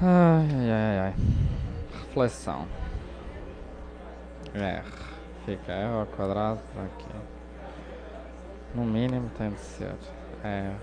Ai. Reflexão. R. Fica R ao quadrado para aqui. No mínimo tem de ser R.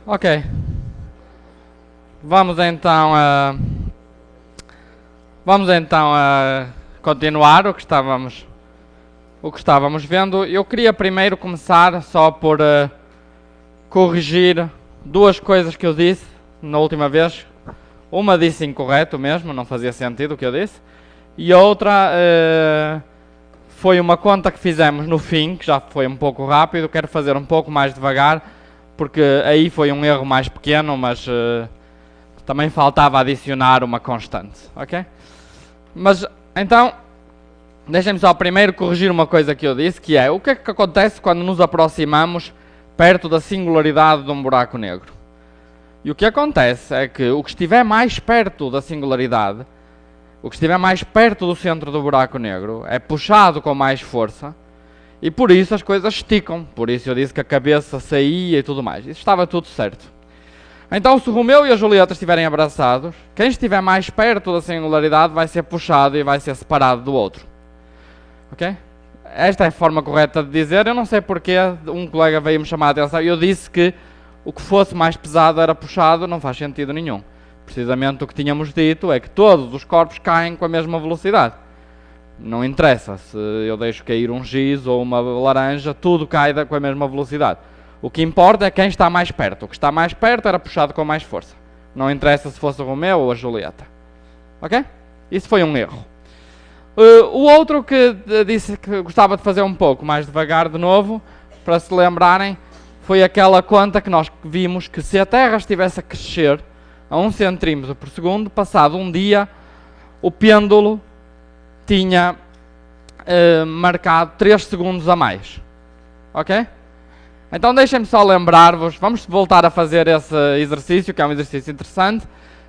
Ok. Vamos então a continuar o que estávamos vendo. Eu queria primeiro começar só por corrigir duas coisas que eu disse na última vez. Uma disse incorreto mesmo, não fazia sentido o que eu disse. E a outra foi uma conta que fizemos no fim, que já foi um pouco rápido. Quero fazer um pouco mais devagar, porque aí foi um erro mais pequeno, mas também faltava adicionar uma constante, ok? Mas, então, deixem-me só primeiro corrigir uma coisa que eu disse, que é, o que é que acontece quando nos aproximamos perto da singularidade de um buraco negro? E o que acontece é que o que estiver mais perto da singularidade, o que estiver mais perto do centro do buraco negro, é puxado com mais força, e por isso as coisas esticam. Por isso eu disse que a cabeça saía e tudo mais. Isso estava tudo certo. Então, se o Romeu e a Julieta estiverem abraçados, quem estiver mais perto da singularidade vai ser puxado e vai ser separado do outro. Ok? Esta é a forma correta de dizer. Eu não sei porque um colega veio-me chamar a atenção. Eu disse que o que fosse mais pesado era puxado. Não faz sentido nenhum. Precisamente o que tínhamos dito é que todos os corpos caem com a mesma velocidade. Não interessa se eu deixo cair um giz ou uma laranja, tudo cai com a mesma velocidade. O que importa é quem está mais perto. O que está mais perto era puxado com mais força. Não interessa se fosse o Romeu ou a Julieta. Ok? Isso foi um erro. O outro que disse que gostava de fazer um pouco mais devagar de novo, para se lembrarem, foi aquela conta que nós vimos que se a Terra estivesse a crescer a 1 centímetro por segundo, passado um dia, o pêndulo tinha marcado 3 segundos a mais. Ok? Então deixem-me só lembrar-vos, vamos voltar a fazer esse exercício, que é um exercício interessante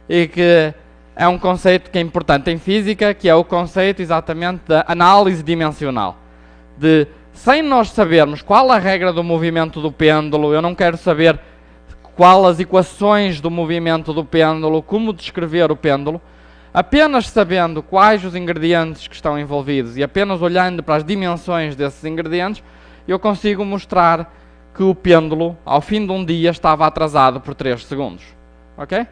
e que é um conceito que é importante em física, que é o conceito exatamente da análise dimensional. Sem nós sabermos qual a regra do movimento do pêndulo, eu não quero saber qual as equações do movimento do pêndulo, como descrever o pêndulo, apenas sabendo quais os ingredientes que estão envolvidos e apenas olhando para as dimensões desses ingredientes, eu consigo mostrar que o pêndulo, ao fim de um dia, estava atrasado por 3 segundos. Ok?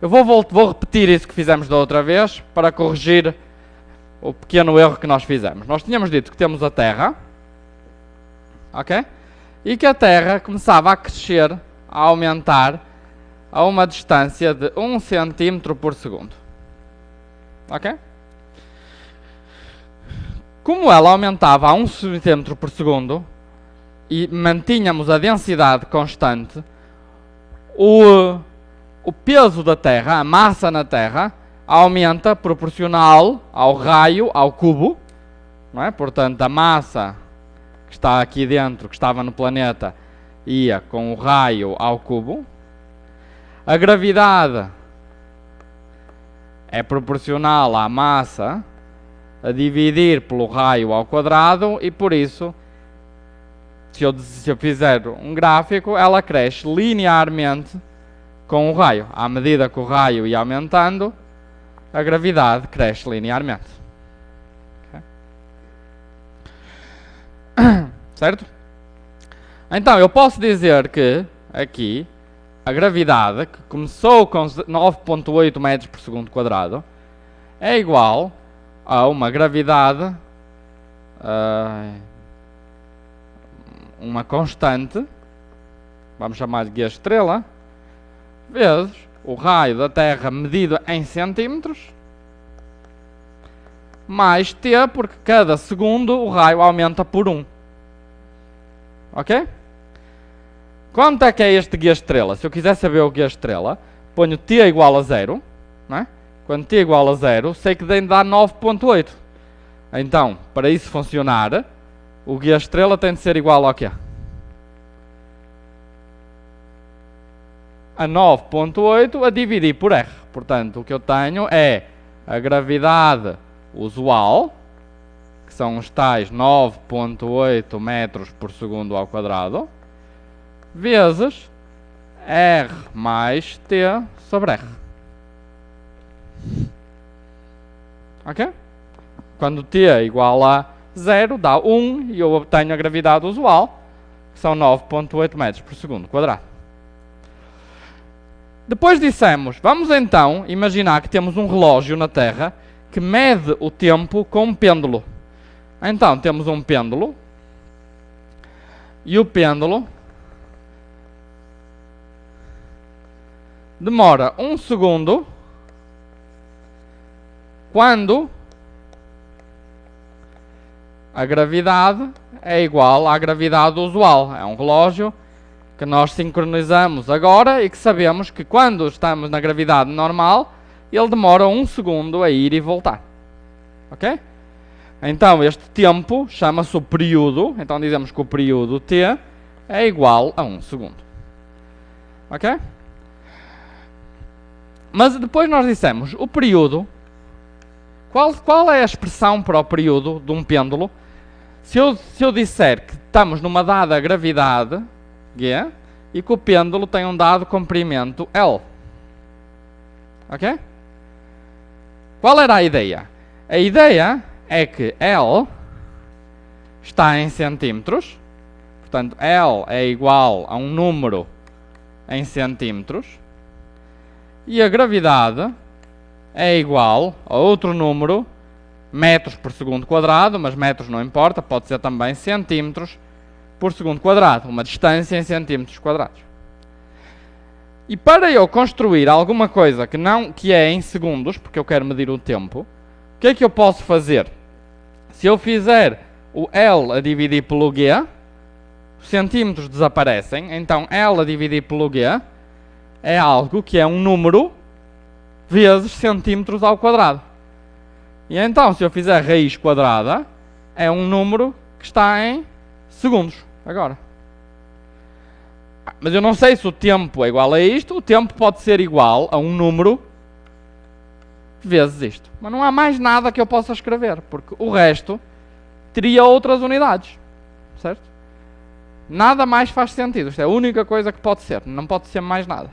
Eu vou repetir isso que fizemos da outra vez, para corrigir o pequeno erro que nós fizemos. Nós tínhamos dito que temos a Terra, ok? E que a Terra começava a crescer, a aumentar, a uma distância de 1 centímetro por segundo. Ok? Como ela aumentava a 1 centímetro por segundo e mantínhamos a densidade constante, o peso da Terra, a massa na Terra, aumenta proporcional ao raio, ao cubo, não é? Portanto, a massa que está aqui dentro, que estava no planeta, ia com o raio ao cubo. A gravidade é proporcional à massa a dividir pelo raio ao quadrado e por isso, se eu fizer um gráfico, ela cresce linearmente com o raio. À medida que o raio ia aumentando, a gravidade cresce linearmente. Okay? Certo? Então, eu posso dizer que, aqui, a gravidade, que começou com 9,8 metros por segundo quadrado, é igual a uma gravidade, uma constante, vamos chamar de guia estrela, vezes o raio da Terra medido em centímetros, mais t, porque cada segundo o raio aumenta por 1. Ok? Quanto é que é este guia estrela? Se eu quiser saber o guia estrela, ponho t igual a 0, não é? Quando t igual a 0, sei que tem de dar 9,8. Então, para isso funcionar, o guia estrela tem de ser igual ao quê? A 9,8 a dividir por R. Portanto, o que eu tenho é a gravidade usual, que são os tais 9,8 metros por segundo ao quadrado, vezes R mais T sobre R. Ok? Quando T é igual a 0, dá 1 e eu obtenho a gravidade usual, que são 9,8 metros por segundo quadrado. Depois dissemos, vamos então imaginar que temos um relógio na Terra que mede o tempo com um pêndulo. Então, temos um pêndulo, e o pêndulo demora 1 segundo quando a gravidade é igual à gravidade usual. É um relógio que nós sincronizamos agora e que sabemos que quando estamos na gravidade normal, ele demora 1 segundo a ir e voltar. Ok? Então, este tempo chama-se o período. Então, dizemos que o período t é igual a 1 segundo. Ok? Mas depois nós dissemos, o período, qual é a expressão para o período de um pêndulo? Se eu disser que estamos numa dada gravidade, G, e que o pêndulo tem um dado comprimento L. Ok? Qual era a ideia? A ideia é que L está em centímetros, portanto L é igual a um número em centímetros, e a gravidade é igual a outro número, metros por segundo quadrado, mas metros não importa, pode ser também centímetros por segundo quadrado, uma distância em centímetros quadrados. E para eu construir alguma coisa que é em segundos, porque eu quero medir o tempo, o que é que eu posso fazer? Se eu fizer o L a dividir pelo G, os centímetros desaparecem, então L a dividir pelo G é algo que é um número vezes centímetros ao quadrado. E então, se eu fizer raiz quadrada, é um número que está em segundos, agora. Mas eu não sei se o tempo é igual a isto, o tempo pode ser igual a um número vezes isto. Mas não há mais nada que eu possa escrever, porque o resto teria outras unidades, certo? Nada mais faz sentido, isto é a única coisa que pode ser, não pode ser mais nada.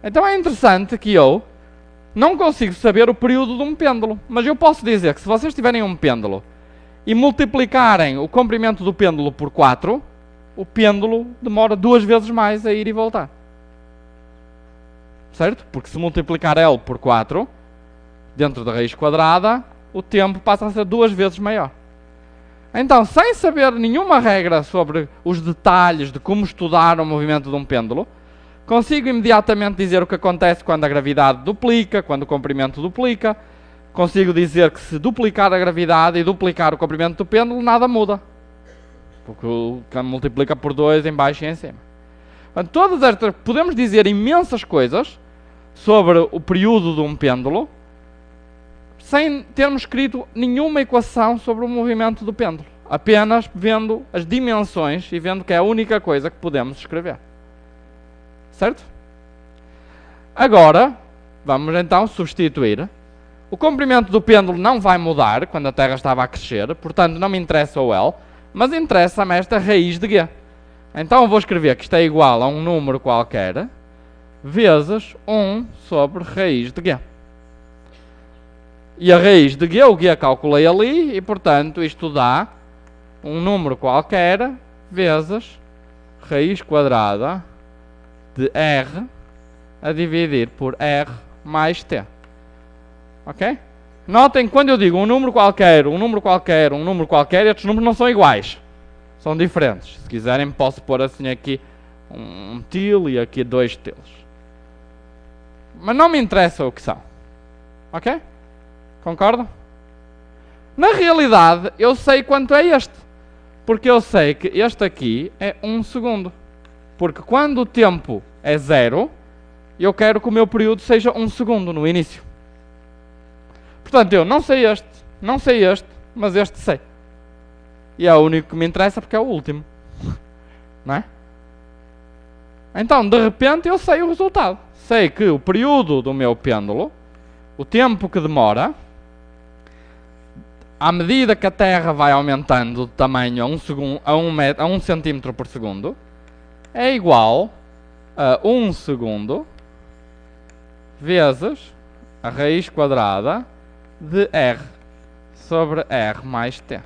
Então é interessante que eu não consigo saber o período de um pêndulo, mas eu posso dizer que se vocês tiverem um pêndulo e multiplicarem o comprimento do pêndulo por 4, o pêndulo demora 2 vezes mais a ir e voltar. Certo? Porque se multiplicar L por 4, dentro da raiz quadrada, o tempo passa a ser 2 vezes maior. Então, sem saber nenhuma regra sobre os detalhes de como estudar o movimento de um pêndulo, consigo imediatamente dizer o que acontece quando a gravidade duplica, quando o comprimento duplica. Consigo dizer que se duplicar a gravidade e duplicar o comprimento do pêndulo, nada muda. Porque multiplica por 2 em baixo e em cima. Portanto, todas estas, podemos dizer imensas coisas sobre o período de um pêndulo, sem termos escrito nenhuma equação sobre o movimento do pêndulo. Apenas vendo as dimensões e vendo que é a única coisa que podemos escrever. Certo? Agora, vamos então substituir. O comprimento do pêndulo não vai mudar quando a Terra estava a crescer, portanto não me interessa o L, mas interessa-me esta raiz de G. Então eu vou escrever que isto é igual a um número qualquer, vezes 1 sobre raiz de G. E a raiz de G, o G calculei ali, e portanto isto dá um número qualquer vezes raiz quadrada de R a dividir por R mais T. Ok? Notem que quando eu digo um número qualquer, um número qualquer, um número qualquer, estes números não são iguais. São diferentes. Se quiserem posso pôr assim aqui um til e aqui 2 tils. Mas não me interessa o que são. Ok? Concordam? Na realidade, eu sei quanto é este. Porque eu sei que este aqui é 1 segundo. Porque quando o tempo é 0, eu quero que o meu período seja 1 segundo no início. Portanto, eu não sei este, mas este sei. E é o único que me interessa porque é o último. Não é? Então, de repente, eu sei o resultado. Sei que o período do meu pêndulo, o tempo que demora, à medida que a Terra vai aumentando de tamanho a 1 centímetro por segundo, é igual a 1 segundo vezes a raiz quadrada de R sobre R mais T.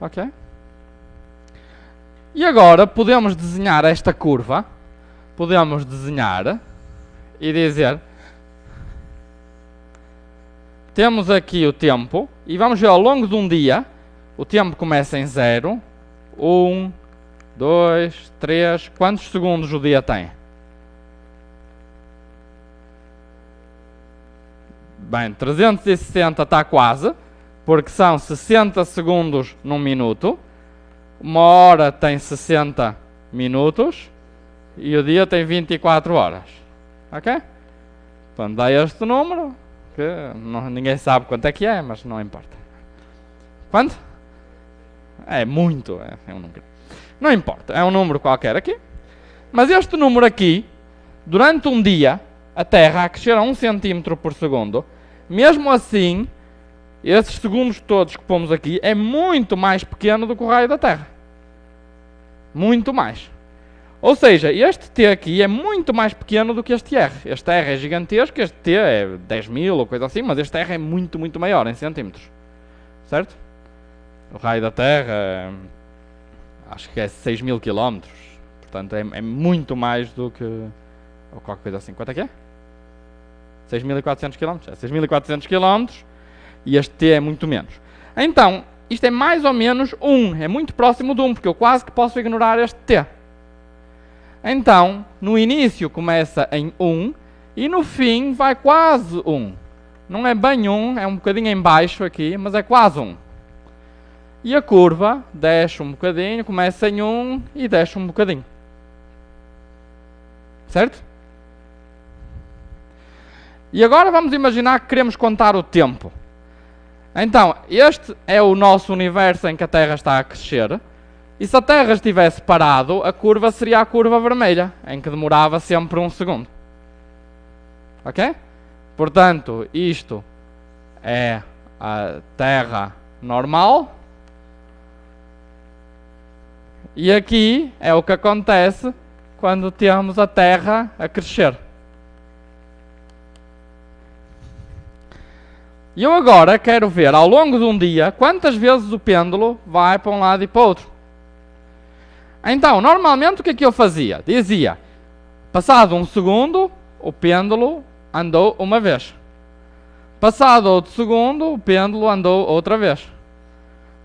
Ok? E agora podemos desenhar esta curva. Podemos desenhar e dizer: temos aqui o tempo e vamos ver ao longo de um dia. O tempo começa em 0, 1, 2, 3. Quantos segundos o dia tem? Bem, 360 está quase, porque são 60 segundos num minuto. Uma hora tem 60 minutos e o dia tem 24 horas. Ok? Então dá este número, que ninguém sabe quanto é que é, mas não importa. Quanto? É muito, é um número. Não importa, é um número qualquer aqui. Mas este número aqui, durante um dia, a Terra a crescer a 1 centímetro por segundo, mesmo assim, esses segundos todos que pomos aqui, é muito mais pequeno do que o raio da Terra. Muito mais. Ou seja, este T aqui é muito mais pequeno do que este R. Este R é gigantesco, este T é 10.000 ou coisa assim, mas este R é muito, muito maior em centímetros. Certo? O raio da Terra, acho que é 6.000 km. Portanto, é muito mais do que... ou qualquer coisa assim. Quanto é que é? 6.400 km. É 6.400 km e este T é muito menos. Então, isto é mais ou menos 1. É muito próximo de 1, porque eu quase que posso ignorar este T. Então, no início começa em 1 e no fim vai quase 1. Não é bem 1, é um bocadinho em baixo aqui, mas é quase 1. E a curva desce um bocadinho, começa em 1 e desce um bocadinho. Certo? E agora vamos imaginar que queremos contar o tempo. Então, este é o nosso universo em que a Terra está a crescer. E se a Terra estivesse parado, a curva seria a curva vermelha, em que demorava sempre 1 segundo. Ok? Portanto, isto é a Terra normal. E aqui é o que acontece quando temos a Terra a crescer. E eu agora quero ver, ao longo de um dia, quantas vezes o pêndulo vai para um lado e para o outro. Então, normalmente o que é que eu fazia? Dizia, passado 1 segundo, o pêndulo andou uma vez. Passado outro segundo, o pêndulo andou outra vez.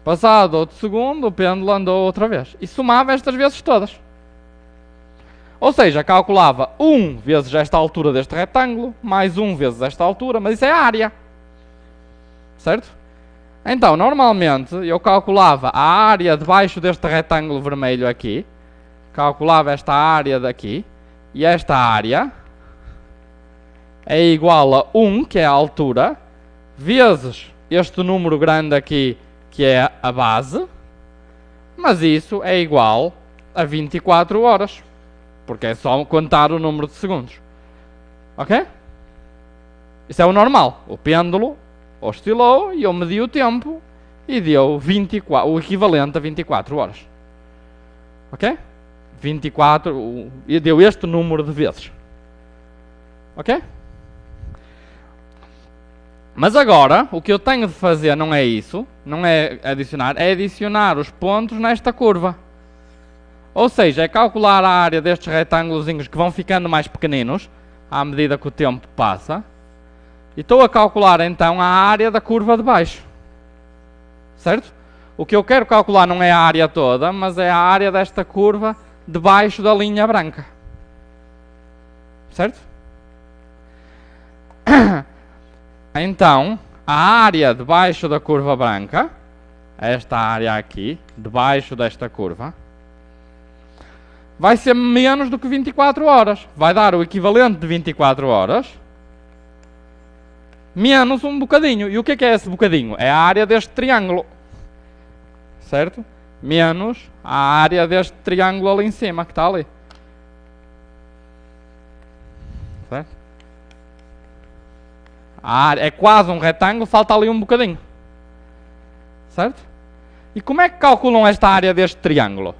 Passado outro segundo, o pêndulo andou outra vez. E somava estas vezes todas. Ou seja, calculava 1 vezes esta altura deste retângulo, mais 1 vezes esta altura, mas isso é a área. Certo? Então, normalmente, eu calculava a área debaixo deste retângulo vermelho aqui, calculava esta área daqui, e esta área é igual a 1, que é a altura, vezes este número grande aqui, que é a base, mas isso é igual a 24 horas, porque é só contar o número de segundos. Ok? Isso é o normal. O pêndulo oscilou e eu medi o tempo e deu 24, o equivalente a 24 horas. Ok? 24, e deu este número de vezes. Ok? Mas agora, o que eu tenho de fazer não é isso, não é adicionar os pontos nesta curva. Ou seja, é calcular a área destes retângulozinhos que vão ficando mais pequeninos, à medida que o tempo passa. E estou a calcular então a área da curva de baixo. Certo? O que eu quero calcular não é a área toda, mas é a área desta curva debaixo da linha branca. Certo? Então, a área debaixo da curva branca, esta área aqui, debaixo desta curva, vai ser menos do que 24 horas. Vai dar o equivalente de 24 horas, menos um bocadinho. E o que é esse bocadinho? É a área deste triângulo. Certo? Menos a área deste triângulo ali em cima, que está ali. Certo? A área é quase um retângulo, falta ali um bocadinho. Certo? E como é que calculam esta área deste triângulo?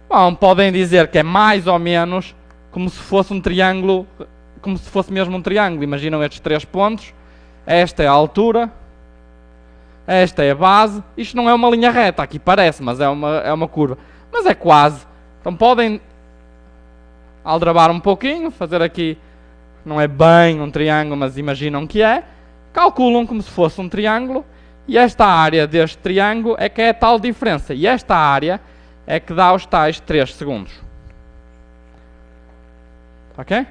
Bom, podem dizer que é mais ou menos como se fosse um triângulo, como se fosse mesmo um triângulo. Imaginam estes 3 pontos. Esta é a altura. Esta é a base. Isto não é uma linha reta, aqui parece, mas é uma curva. Mas é quase. Então podem aldrabar um pouquinho, fazer aqui, não é bem um triângulo, mas imaginam que é. Calculam como se fosse um triângulo. E esta área deste triângulo é que é a tal diferença. E esta área é que dá os tais 3 segundos. Ok?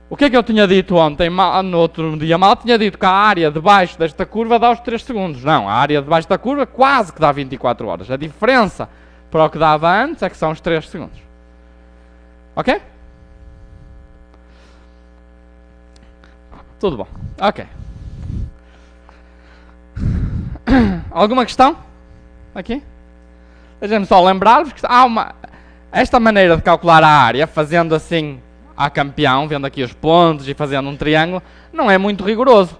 O que é que eu tinha dito ontem, no outro dia mal? Tinha dito que a área debaixo desta curva dá os 3 segundos. Não, a área debaixo da curva quase que dá 24 horas. A diferença para o que dava antes é que são os 3 segundos. Ok? Tudo bom. Ok. Alguma questão? Aqui? Deixem-me só lembrar-vos que há esta maneira de calcular a área, fazendo assim a campeão, vendo aqui os pontos e fazendo um triângulo, não é muito rigoroso.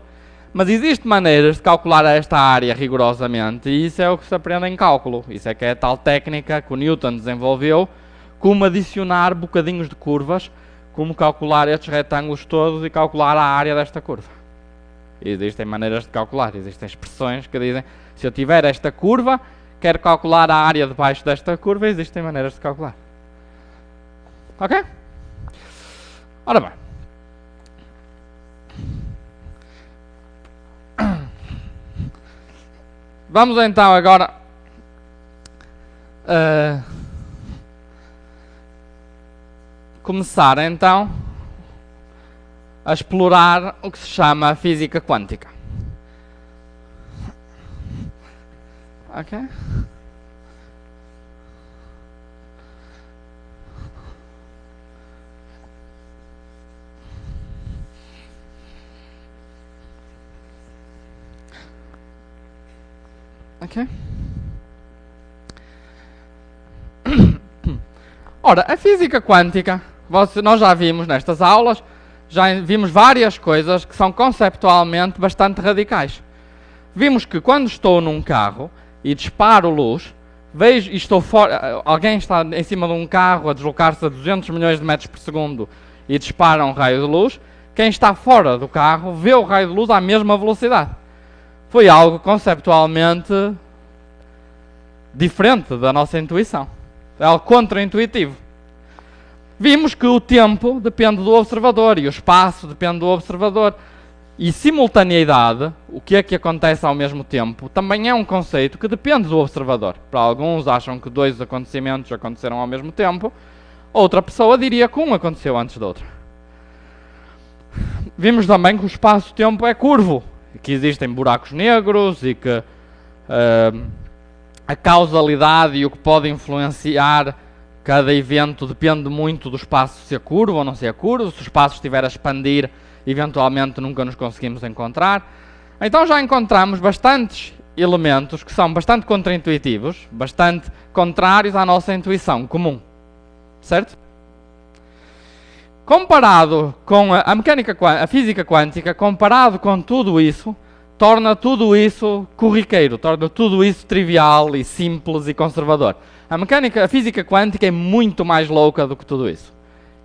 Mas existem maneiras de calcular esta área rigorosamente, e isso é o que se aprende em cálculo. Isso é que é a tal técnica que o Newton desenvolveu, como adicionar bocadinhos de curvas, como calcular estes retângulos todos e calcular a área desta curva. Existem maneiras de calcular, existem expressões que dizem, se eu tiver esta curva, quero calcular a área debaixo desta curva, existem maneiras de calcular. Ok? Ora bem. Vamos então agora começar então a explorar o que se chama a física quântica. Ok? Ok? Ora, a física quântica, nós já vimos nestas aulas, já vimos várias coisas que são conceptualmente bastante radicais. Vimos que quando estou num carro e disparo luz, vejo e estou fora, alguém está em cima de um carro a deslocar-se a 200 milhões de metros por segundo e dispara um raio de luz, quem está fora do carro vê o raio de luz à mesma velocidade. Foi algo conceptualmente diferente da nossa intuição. É algo contra-intuitivo. Vimos que o tempo depende do observador e o espaço depende do observador. E simultaneidade, o que é que acontece ao mesmo tempo, também é um conceito que depende do observador. Para alguns acham que 2 acontecimentos aconteceram ao mesmo tempo, outra pessoa diria que um aconteceu antes do outro. Vimos também que o espaço-tempo é curvo, que existem buracos negros e que a causalidade e o que pode influenciar cada evento depende muito do espaço ser curvo ou não ser curvo. Se o espaço estiver a expandir, eventualmente nunca nos conseguimos encontrar. Então já encontramos bastantes elementos que são bastante contraintuitivos, bastante contrários à nossa intuição comum. Certo? Comparado com a física quântica, comparado com tudo isso, torna tudo isso corriqueiro, torna tudo isso trivial e simples e conservador. A física quântica é muito mais louca do que tudo isso.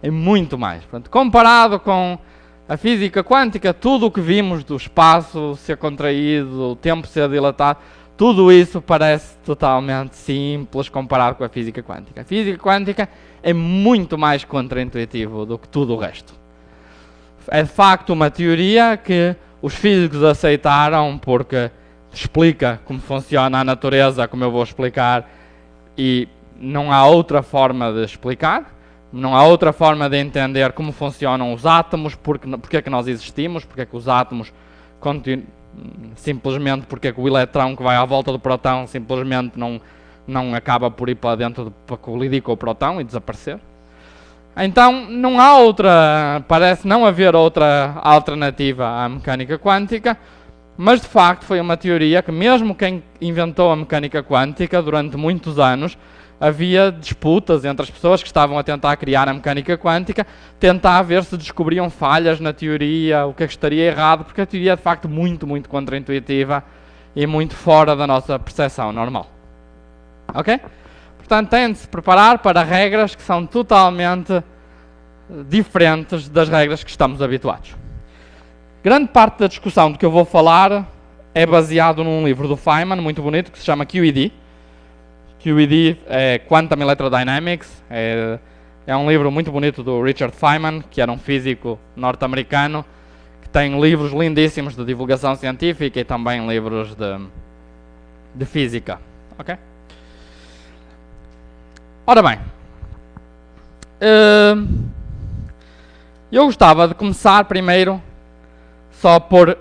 É muito mais. Portanto, comparado com A física quântica, tudo o que vimos do espaço ser contraído, o tempo ser dilatado, tudo isso parece totalmente simples comparado com a física quântica. A física quântica é muito mais contraintuitivo do que tudo o resto. É de facto uma teoria que os físicos aceitaram porque explica como funciona a natureza, como eu vou explicar, e não há outra forma de explicar, não há outra forma de entender como funcionam os átomos, porque é que nós existimos, porque é que os átomos simplesmente porque é que o elétron que vai à volta do próton simplesmente não acaba por ir para dentro para colidir com o próton e desaparecer. Então não há outra, parece não haver outra alternativa à mecânica quântica, mas de facto foi uma teoria que mesmo quem inventou a mecânica quântica durante muitos anos, havia disputas entre as pessoas que estavam a tentar criar a mecânica quântica, tentar ver se descobriam falhas na teoria, o que é que estaria errado, porque a teoria é de facto muito, muito contraintuitiva e muito fora da nossa percepção normal. Ok? Portanto, têm de se preparar para regras que são totalmente diferentes das regras que estamos habituados. Grande parte da discussão do que eu vou falar é baseado num livro do Feynman, muito bonito, que se chama QED. QED é Quantum Electrodynamics, é um livro muito bonito do Richard Feynman, que era um físico norte-americano, que tem livros lindíssimos de divulgação científica e também livros de física. Ok? Ora bem, eu gostava de começar primeiro só por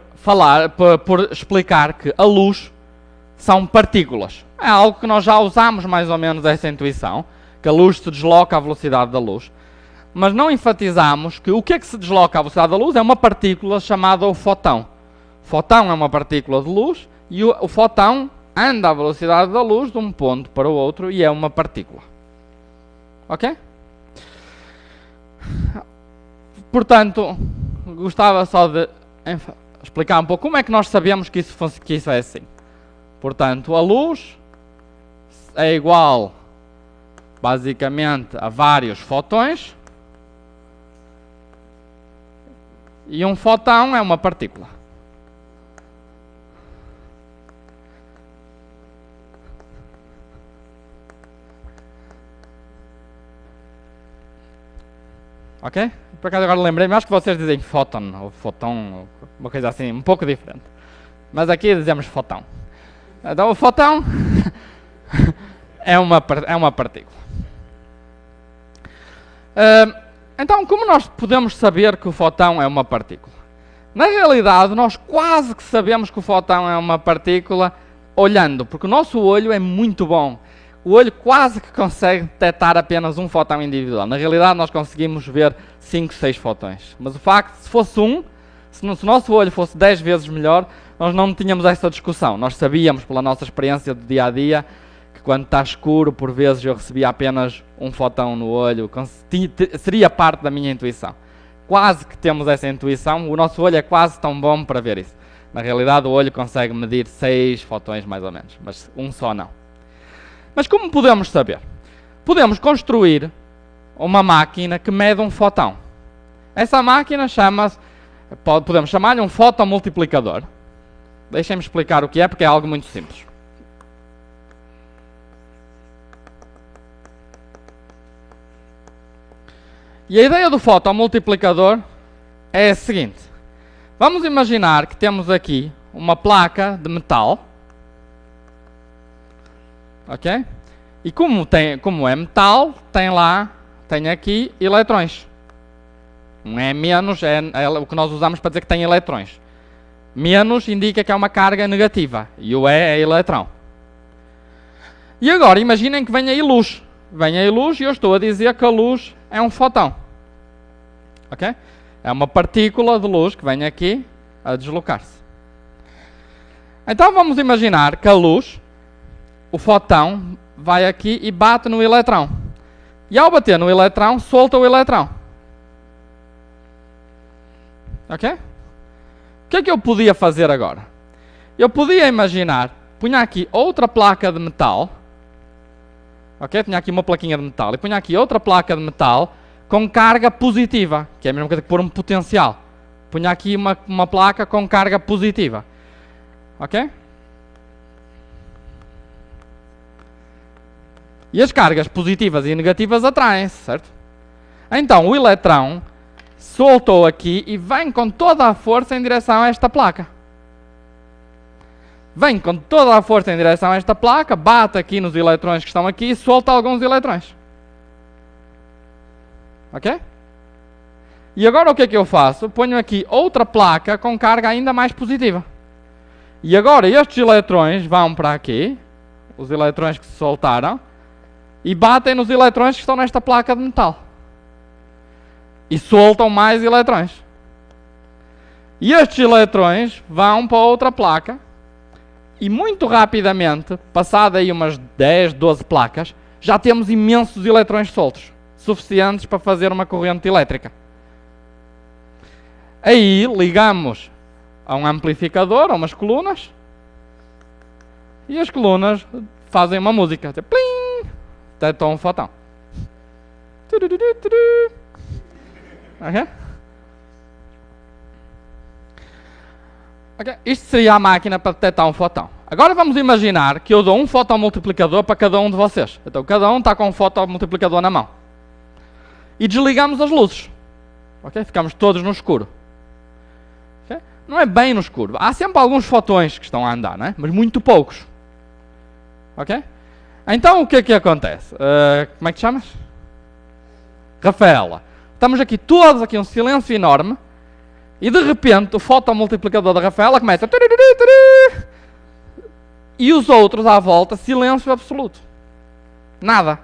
explicar que a luz são partículas. É algo que nós já usamos mais ou menos essa intuição, que a luz se desloca à velocidade da luz. Mas não enfatizamos que o que é que se desloca à velocidade da luz é uma partícula chamada o fóton. O fóton é uma partícula de luz e o fóton anda à velocidade da luz de um ponto para o outro e é uma partícula. Ok? Portanto, gostava só de explicar um pouco como é que nós sabemos que isso é assim. Portanto, a luz é igual, basicamente, a vários fótons. E um fóton é uma partícula. Ok? Por acaso agora lembrei-me, acho que vocês dizem fóton, ou fóton, ou uma coisa assim, um pouco diferente. Mas aqui dizemos fóton. Então o fóton é uma partícula. Então, como nós podemos saber que o fóton é uma partícula? Na realidade, nós quase que sabemos que o fóton é uma partícula olhando, porque o nosso olho é muito bom. O olho quase que consegue detectar apenas um fóton individual. Na realidade, nós conseguimos ver 5, 6 fótons. Mas o facto, se fosse se o nosso olho fosse 10 vezes melhor, nós não tínhamos essa discussão. Nós sabíamos, pela nossa experiência do dia a dia, que quando está escuro, por vezes eu recebia apenas um fóton no olho. Seria parte da minha intuição. Quase que temos essa intuição. O nosso olho é quase tão bom para ver isso. Na realidade, o olho consegue medir 6 fótons mais ou menos, mas um só não. Mas como podemos saber? Podemos construir uma máquina que mede um fóton. Essa máquina podemos chamar-lhe um fotomultiplicador. Deixem-me explicar o que é, porque é algo muito simples. E a ideia do fotomultiplicador é a seguinte. Vamos imaginar que temos aqui uma placa de metal. Ok? E como é metal, tem aqui eletrões. Um é menos, é o que nós usamos para dizer que tem eletrões. Menos indica que é uma carga negativa. E o é eletrão. E agora, imaginem que vem aí luz. Vem aí luz e eu estou a dizer que a luz é um fóton. Ok? É uma partícula de luz que vem aqui a deslocar-se. Então vamos imaginar que a luz, o fóton, vai aqui e bate no eletrão. E ao bater no eletrão, solta o eletrão. Ok? O que é que eu podia fazer agora? Eu podia imaginar, punha aqui outra placa de metal. Ok? Tinha aqui uma plaquinha de metal. E punha aqui outra placa de metal com carga positiva, que é a mesma coisa que pôr um potencial. Punha aqui uma placa com carga positiva. Ok? E as cargas positivas e negativas atraem-se, certo? Então o eletrão soltou aqui e vem com toda a força em direção a esta placa. Vem com toda a força em direção a esta placa, bate aqui nos eletrões que estão aqui e solta alguns eletrões. Ok? E agora o que é que eu faço? Ponho aqui outra placa com carga ainda mais positiva. E agora estes eletrões vão para aqui, os eletrões que se soltaram, e batem nos eletrões que estão nesta placa de metal. E soltam mais eletrões. E estes eletrões vão para outra placa, e muito rapidamente, passado aí umas 10, 12 placas, já temos imensos eletrões soltos, suficientes para fazer uma corrente elétrica. Aí ligamos a um amplificador, a umas colunas, e as colunas fazem uma música. Plim! Detectam um fotão. Okay? Okay. Isto seria a máquina para detectar um fotão. Agora vamos imaginar que eu dou um fotomultiplicador para cada um de vocês. Então cada um está com um fotomultiplicador na mão. E desligamos as luzes. Okay? Ficamos todos no escuro. Okay? Não é bem no escuro. Há sempre alguns fotões que estão a andar, não é? Mas muito poucos. Ok? Então o que é que acontece? Como é que te chamas? Rafaela. Estamos aqui todos um silêncio enorme. E de repente o fotomultiplicador da Rafaela começa. E os outros à volta, silêncio absoluto. Nada.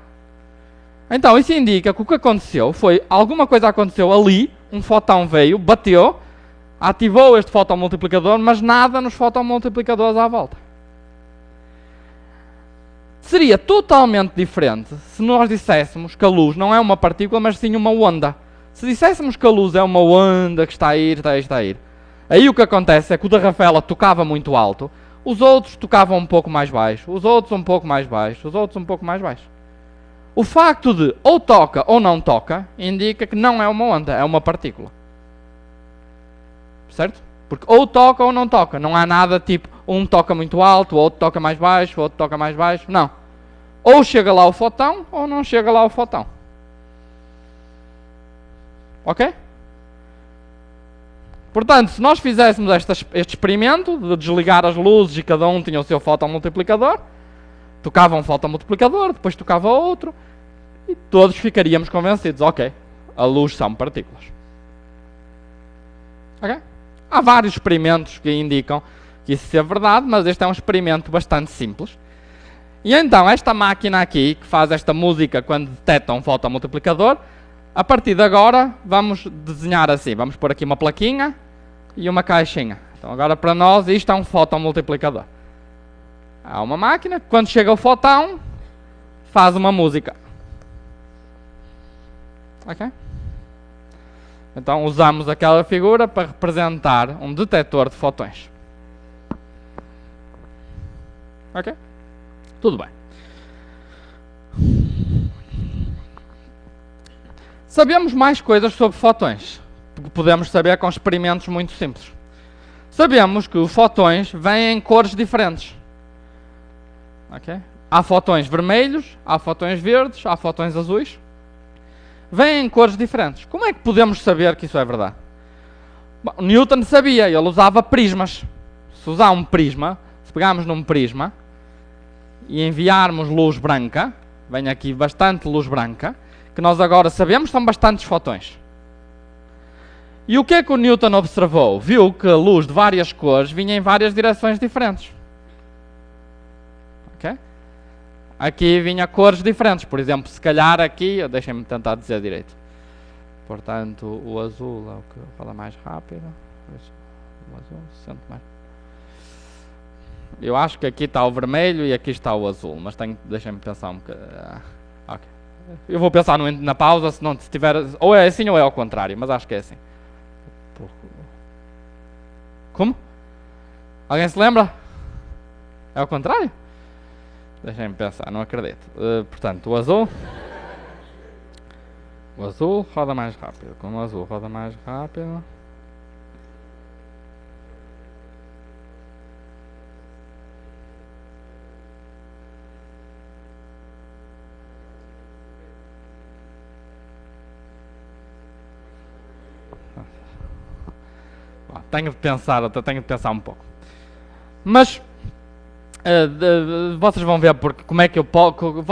Então isso indica que o que aconteceu foi, alguma coisa aconteceu ali, um fotão veio, bateu, ativou este fotomultiplicador, mas nada nos fotomultiplicadores à volta. Seria totalmente diferente se nós disséssemos que a luz não é uma partícula, mas sim uma onda. Se disséssemos que a luz é uma onda que está a ir, está a ir. Aí o que acontece é que o da Rafaela tocava muito alto, os outros tocavam um pouco mais baixo, os outros um pouco mais baixo, os outros um pouco mais baixo. O facto de ou toca ou não toca indica que não é uma onda, é uma partícula. Certo? Porque ou toca ou não toca. Não há nada tipo, um toca muito alto, o outro toca mais baixo, o outro toca mais baixo. Não. Ou chega lá o fotão, ou não chega lá o fotão. Ok? Portanto, se nós fizéssemos este experimento de desligar as luzes e cada um tinha o seu fotomultiplicador, tocava um fotomultiplicador, depois tocava outro, e todos ficaríamos convencidos. Ok, a luz são partículas. Ok? Há vários experimentos que indicam que isso é verdade, mas este é um experimento bastante simples. E então, esta máquina aqui, que faz esta música quando detecta um fotomultiplicador, a partir de agora, vamos desenhar assim. Vamos pôr aqui uma plaquinha e uma caixinha. Então, agora para nós, isto é um fotomultiplicador. Há uma máquina que, quando chega o fotão, faz uma música. Ok? Então usamos aquela figura para representar um detector de fotões. Ok? Tudo bem. Sabemos mais coisas sobre fotões. Podemos saber com experimentos muito simples. Sabemos que os fotões vêm em cores diferentes. Ok? Há fotões vermelhos, há fotões verdes, há fotões azuis. Vêm em cores diferentes. Como é que podemos saber que isso é verdade? Bom, Newton sabia, ele usava prismas. Se usar um prisma, se pegarmos num prisma e enviarmos luz branca, vem aqui bastante luz branca, que nós agora sabemos são bastantes fotões. E o que é que o Newton observou? Viu que a luz de várias cores vinha em várias direções diferentes. Ok? Aqui vinha cores diferentes. Por exemplo, se calhar aqui, deixem-me tentar dizer direito. Portanto, o azul é o que fala mais rápido. O azul sente mais. Eu acho que aqui está o vermelho e aqui está o azul, mas deixem-me pensar um bocadinho. Okay. Eu vou pensar na pausa, se não tiver. Ou é assim ou é ao contrário, mas acho que é assim. Como? Alguém se lembra? É ao contrário? Deixem-me pensar, não acredito. Portanto, o azul roda mais rápido. Como o azul roda mais rápido, tenho de pensar um pouco. Mas vocês vão ver porque como é que eu posso.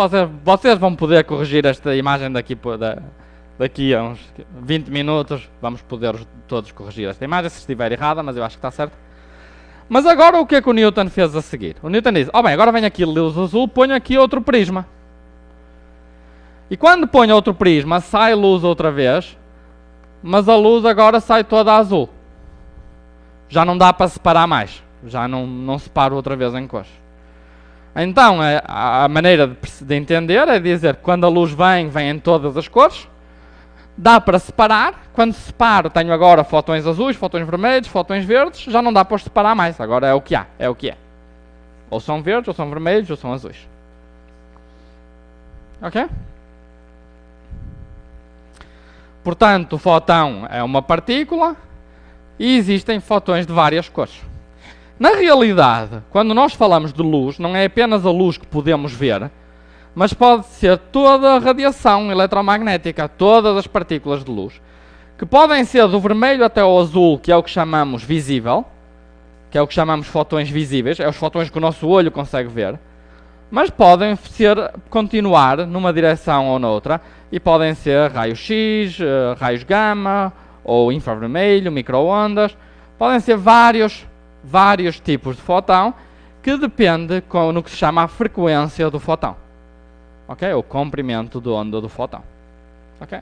Vocês vão poder corrigir esta imagem daqui a uns 20 minutos. Vamos poder todos corrigir esta imagem se estiver errada, mas eu acho que está certo. Mas agora o que é que o Newton fez a seguir? O Newton diz, bem, agora vem aqui luz azul, ponho aqui outro prisma. E quando ponho outro prisma, sai luz outra vez, mas a luz agora sai toda azul. Já não dá para separar mais. Já não separo outra vez em cores. Então, a maneira de entender é dizer que quando a luz vem em todas as cores. Dá para separar. Quando separo, tenho agora fotões azuis, fotões vermelhos, fotões verdes. Já não dá para os separar mais. Agora é o que há, é o que é. Ou são verdes, ou são vermelhos, ou são azuis. Ok? Portanto, o fotão é uma partícula e existem fotões de várias cores. Na realidade, quando nós falamos de luz, não é apenas a luz que podemos ver, mas pode ser toda a radiação eletromagnética, todas as partículas de luz, que podem ser do vermelho até ao azul, que é o que chamamos visível, que é o que chamamos fotões visíveis, é os fotões que o nosso olho consegue ver, mas podem continuar numa direção ou noutra, e podem ser raios X, raios gama, ou infravermelho, micro-ondas, podem ser vários tipos de fotão, que depende no que se chama a frequência do fotão. Ok? O comprimento de onda do fotão. Ok?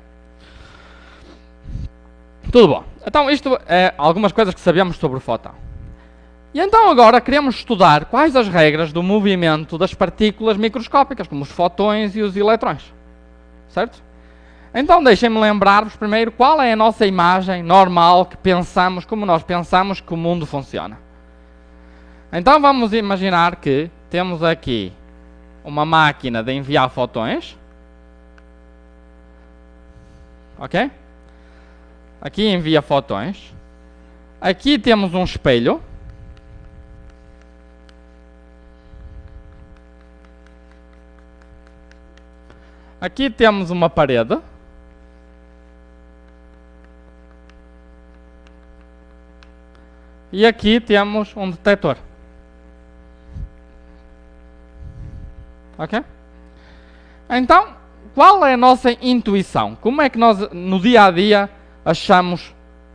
Tudo bom. Então isto é algumas coisas que sabemos sobre o fotão. E então agora queremos estudar quais as regras do movimento das partículas microscópicas, como os fotões e os eletrões. Certo? Então deixem-me lembrar-vos primeiro qual é a nossa imagem normal que pensamos, como nós pensamos que o mundo funciona. Então vamos imaginar que temos aqui uma máquina de enviar fotões. Ok? Aqui envia fotões. Aqui temos um espelho. Aqui temos uma parede. E aqui temos um detector. Ok? Então, qual é a nossa intuição? Como é que nós, no dia a dia, achamos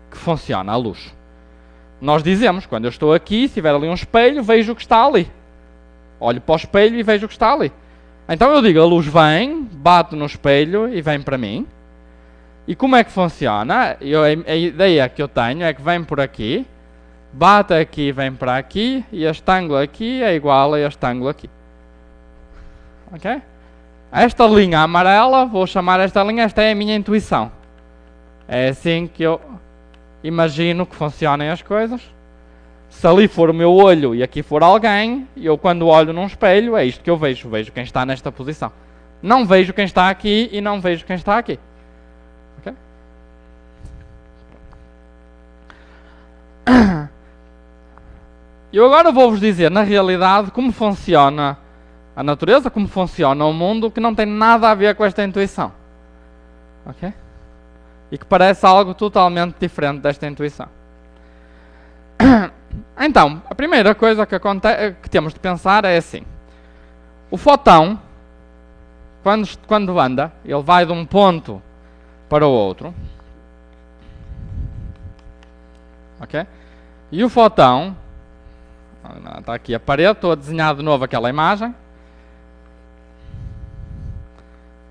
que funciona a luz? Nós dizemos, quando eu estou aqui, se tiver ali um espelho, vejo o que está ali. Olho para o espelho e vejo o que está ali. Então eu digo, a luz vem, bate no espelho e vem para mim. E como é que funciona? A ideia que eu tenho é que vem por aqui, bate aqui e vem para aqui, e este ângulo aqui é igual a este ângulo aqui. Ok? Esta linha amarela, vou chamar esta linha, esta é a minha intuição. É assim que eu imagino que funcionem as coisas. Se ali for o meu olho e aqui for alguém, eu quando olho num espelho, é isto que eu vejo. Vejo quem está nesta posição. Não vejo quem está aqui e não vejo quem está aqui. Ok? Eu agora vou-vos dizer, na realidade, como funciona a natureza, como funciona o mundo, que não tem nada a ver com esta intuição. Ok? E que parece algo totalmente diferente desta intuição. Então, a primeira coisa que temos de pensar é assim. O fotão, quando anda, ele vai de um ponto para o outro. Ok? E o fotão, está aqui a parede, estou a desenhar de novo aquela imagem.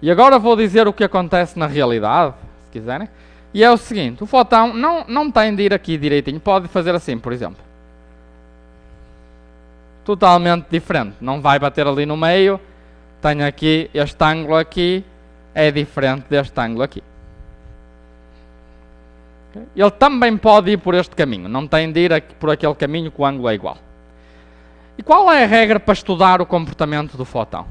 E agora vou dizer o que acontece na realidade, se quiserem. E é o seguinte, o fotão não tem de ir aqui direitinho, pode fazer assim, por exemplo. Totalmente diferente, não vai bater ali no meio. Tenho aqui, este ângulo aqui é diferente deste ângulo aqui. Ele também pode ir por este caminho, não tem de ir por aquele caminho que o ângulo é igual. E qual é a regra para estudar o comportamento do fotão?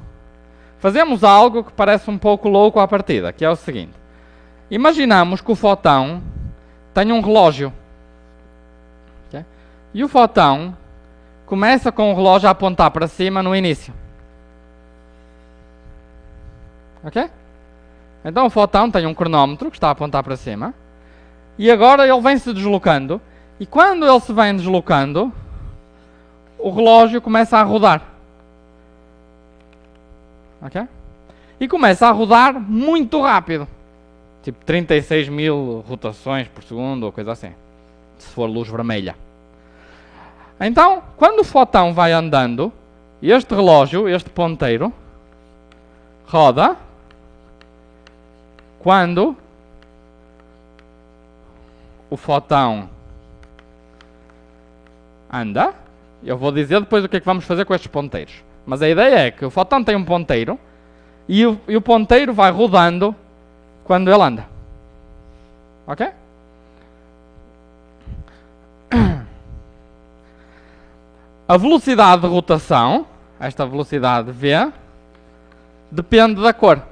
Fazemos algo que parece um pouco louco à partida, que é o seguinte. Imaginamos que o fotão tem um relógio. Okay? E o fotão começa com o relógio a apontar para cima no início. Ok? Então o fotão tem um cronómetro que está a apontar para cima. E agora ele vem se deslocando. E quando ele se vem deslocando, o relógio começa a rodar. Ok? E começa a rodar muito rápido. Tipo 36 mil rotações por segundo ou coisa assim. Se for luz vermelha. Então, quando o fotão vai andando, este relógio, este ponteiro, roda quando o fotão anda. Eu vou dizer depois o que é que vamos fazer com estes ponteiros. Mas a ideia é que o fotão tem um ponteiro e o ponteiro vai rodando quando ele anda. Ok? A velocidade de rotação, esta velocidade V, depende da cor.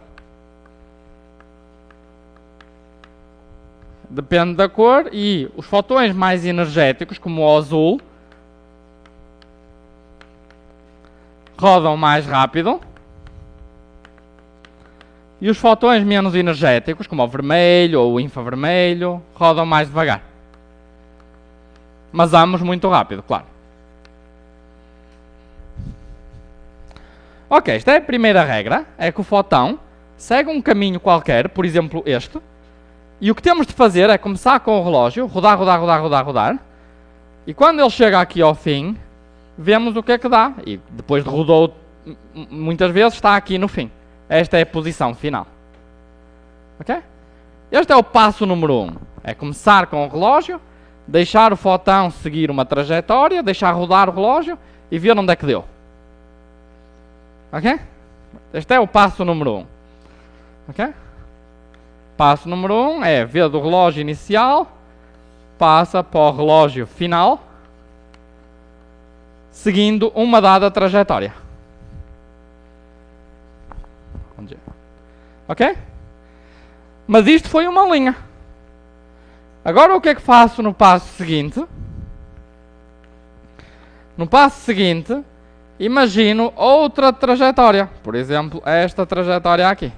Depende da cor e os fotões mais energéticos, como o azul, rodam mais rápido. E os fotões menos energéticos, como o vermelho ou o infravermelho, rodam mais devagar. Mas ambos muito rápido, claro. Ok, esta é a primeira regra, é que o fotão segue um caminho qualquer, por exemplo este, e o que temos de fazer é começar com o relógio, rodar, rodar, rodar, rodar, rodar, e quando ele chega aqui ao fim, vemos o que é que dá, e depois de rodou muitas vezes, está aqui no fim. Esta é a posição final. Ok? Este é o passo número 1. É começar com o relógio, deixar o fotão seguir uma trajetória, deixar rodar o relógio e ver onde é que deu. Ok? Este é o passo número 1. Ok? Passo número 1 é ver do relógio inicial, passa para o relógio final, seguindo uma dada trajetória. Ok? Mas isto foi uma linha. Agora o que é que faço no passo seguinte? No passo seguinte, imagino outra trajetória. Por exemplo, esta trajetória aqui.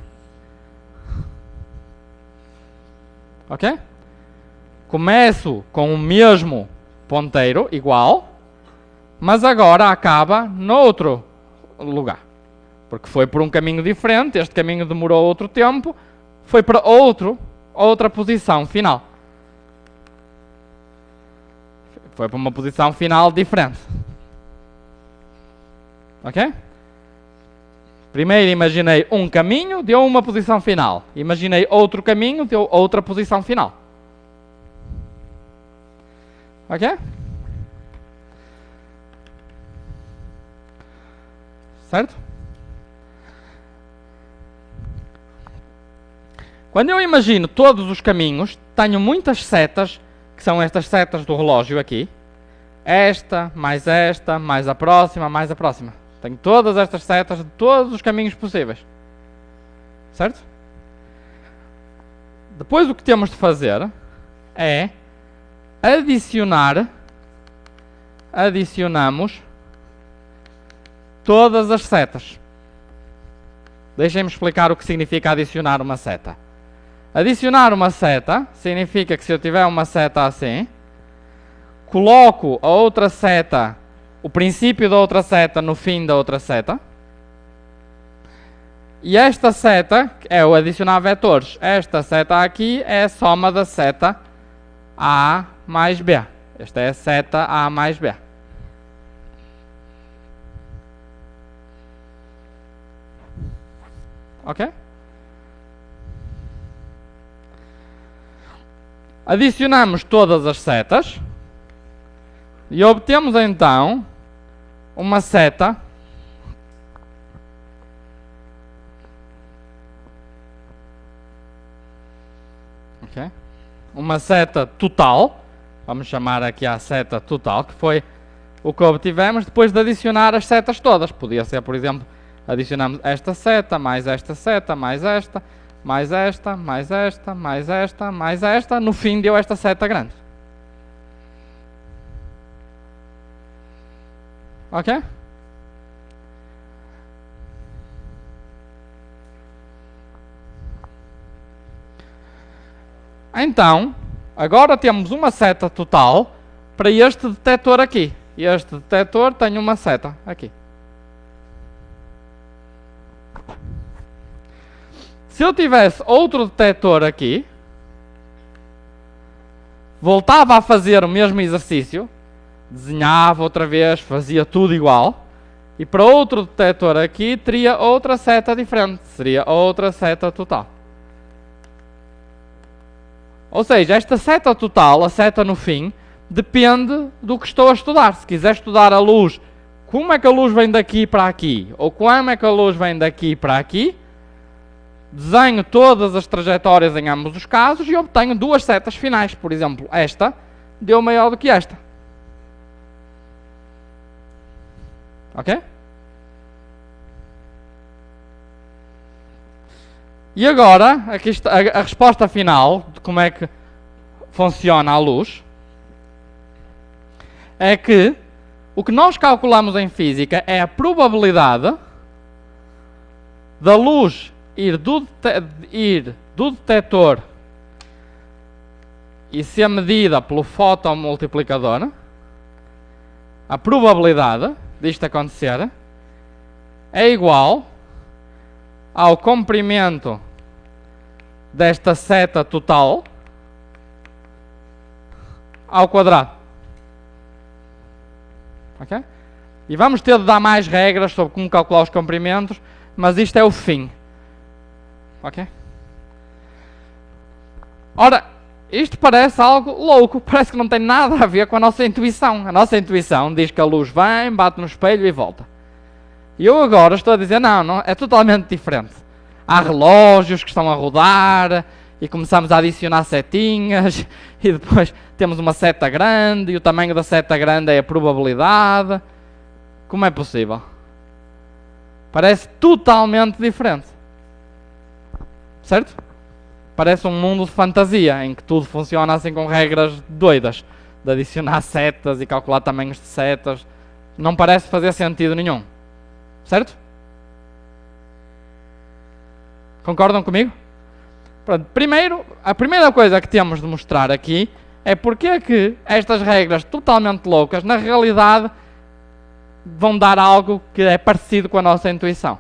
Ok? Começo com o mesmo ponteiro, igual, mas agora acaba noutro lugar. Porque foi por um caminho diferente, este caminho demorou outro tempo, foi para outra posição final. Foi para uma posição final diferente. Ok? Primeiro imaginei um caminho, deu uma posição final. Imaginei outro caminho, deu outra posição final. Ok? Certo? Quando eu imagino todos os caminhos, tenho muitas setas, que são estas setas do relógio aqui. Esta, mais a próxima, mais a próxima. Tenho todas estas setas de todos os caminhos possíveis. Certo? Depois o que temos de fazer é adicionamos todas as setas. Deixem-me explicar o que significa adicionar uma seta. Adicionar uma seta significa que se eu tiver uma seta assim, coloco a outra seta, o princípio da outra seta no fim da outra seta. E esta seta é o adicionar vetores. Esta seta aqui é a soma da seta A mais B. Esta é a seta A mais B. Ok? Adicionamos todas as setas e obtemos então uma seta uma seta total, vamos chamar aqui a seta total, que foi o que obtivemos depois de adicionar as setas todas. Podia ser, por exemplo, adicionamos esta seta, mais esta seta, mais esta, mais esta, mais esta, mais esta, mais esta, no fim deu esta seta grande. Ok? Então, agora temos uma seta total, para este detector aqui. Este detector tem uma seta aqui. Se eu tivesse outro detector aqui, voltava a fazer o mesmo exercício, desenhava outra vez, fazia tudo igual, e para outro detector aqui teria outra seta diferente, seria outra seta total. Ou seja, esta seta total, a seta no fim, depende do que estou a estudar. Se quiser estudar a luz, como é que a luz vem daqui para aqui, ou como é que a luz vem daqui para aqui, desenho todas as trajetórias em ambos os casos e obtenho duas setas finais. Por exemplo, esta deu maior do que esta. Ok? E agora, aqui está a resposta final de como é que funciona a luz. É que o que nós calculamos em física é a probabilidade da luz ir do detector e ser medida pelo fotomultiplicador, a probabilidade disto acontecer é igual ao comprimento desta seta total ao quadrado. Ok? E vamos ter de dar mais regras sobre como calcular os comprimentos, mas isto é o fim. Ok? Ora, isto parece algo louco, parece que não tem nada a ver com a nossa intuição. A nossa intuição diz que a luz vem, bate no espelho e volta. E eu agora estou a dizer, não, é totalmente diferente. Há relógios que estão a rodar e começamos a adicionar setinhas e depois temos uma seta grande e o tamanho da seta grande é a probabilidade. Como é possível? Parece totalmente diferente. Certo? Parece um mundo de fantasia, em que tudo funciona assim com regras doidas, de adicionar setas e calcular tamanhos de setas. Não parece fazer sentido nenhum. Certo? Concordam comigo? Pronto, primeiro, a primeira coisa que temos de mostrar aqui é porque é que estas regras totalmente loucas, na realidade, vão dar algo que é parecido com a nossa intuição.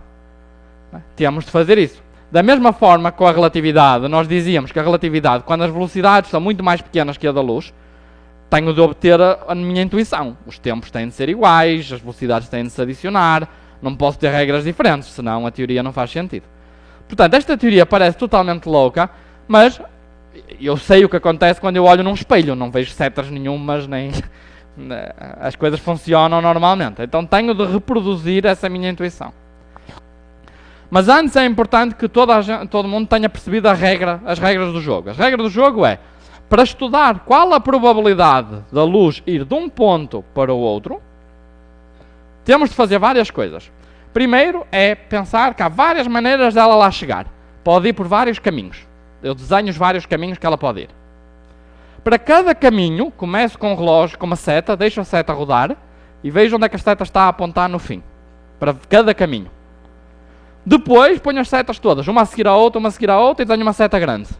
Temos de fazer isso. Da mesma forma que com a relatividade, nós dizíamos que a relatividade, quando as velocidades são muito mais pequenas que a da luz, tenho de obter a minha intuição. Os tempos têm de ser iguais, as velocidades têm de se adicionar, não posso ter regras diferentes, senão a teoria não faz sentido. Portanto, esta teoria parece totalmente louca, mas eu sei o que acontece quando eu olho num espelho, não vejo setas nenhumas, nem as coisas funcionam normalmente. Então tenho de reproduzir essa minha intuição. Mas antes é importante que todo mundo tenha percebido as regras do jogo. As regras do jogo é, para estudar qual a probabilidade da luz ir de um ponto para o outro, temos de fazer várias coisas. Primeiro é pensar que há várias maneiras dela lá chegar. Pode ir por vários caminhos. Eu desenho os vários caminhos que ela pode ir. Para cada caminho, começo com um relógio, com uma seta, deixo a seta rodar e vejo onde é que a seta está a apontar no fim. Para cada caminho. Depois ponho as setas todas, uma a seguir à outra, e desenho uma seta grande.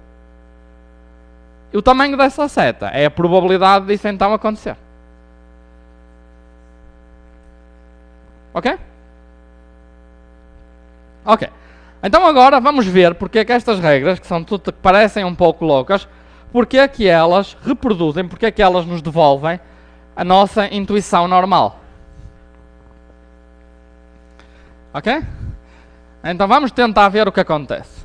E o tamanho dessa seta é a probabilidade disso então acontecer. Ok? Ok. Então agora vamos ver porque é que estas regras, que parecem um pouco loucas, porque é que elas reproduzem, porque é que elas nos devolvem a nossa intuição normal. Ok? Então vamos tentar ver o que acontece.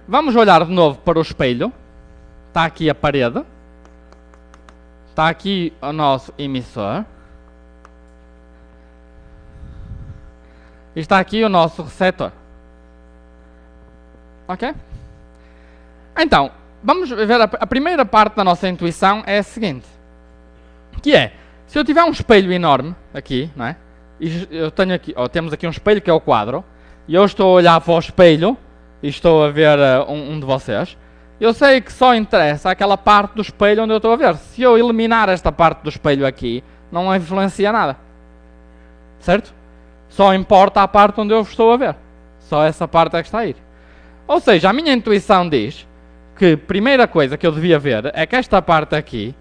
Vamos olhar de novo para o espelho. Está aqui a parede. Está aqui o nosso emissor. E está aqui o nosso receptor. Ok? Então, vamos ver a primeira parte da nossa intuição é a seguinte. Que é, se eu tiver um espelho enorme aqui, não é? E eu tenho aqui, temos aqui um espelho que é o quadro, e eu estou a olhar para o espelho e estou a ver um de vocês, eu sei que só interessa aquela parte do espelho onde eu estou a ver. Se eu eliminar esta parte do espelho aqui, não influencia nada. Certo? Só importa a parte onde eu estou a ver. Só essa parte é que está a ir. Ou seja, a minha intuição diz que a primeira coisa que eu devia ver é que esta parte aqui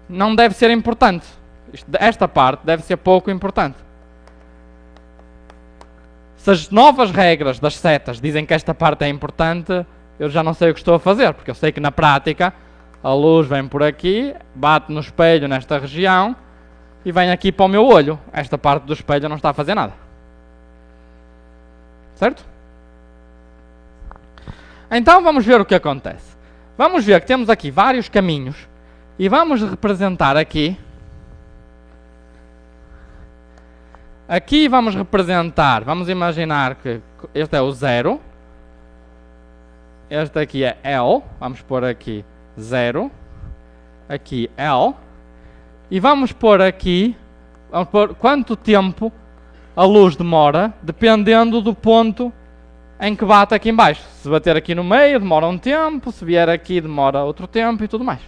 não deve ser importante. Esta parte deve ser pouco importante. Se as novas regras das setas dizem que esta parte é importante, eu já não sei o que estou a fazer, porque eu sei que na prática a luz vem por aqui, bate no espelho nesta região e vem aqui para o meu olho. Esta parte do espelho não está a fazer nada. Certo? Então vamos ver o que acontece. Vamos ver que temos aqui vários caminhos e vamos representar aqui. Aqui vamos representar, vamos imaginar que este é o 0. Este aqui é L, vamos pôr aqui 0. Aqui L. E vamos pôr aqui, vamos pôr quanto tempo a luz demora, dependendo do ponto em que bate aqui em baixo. Se bater aqui no meio, demora um tempo, se vier aqui, demora outro tempo e tudo mais.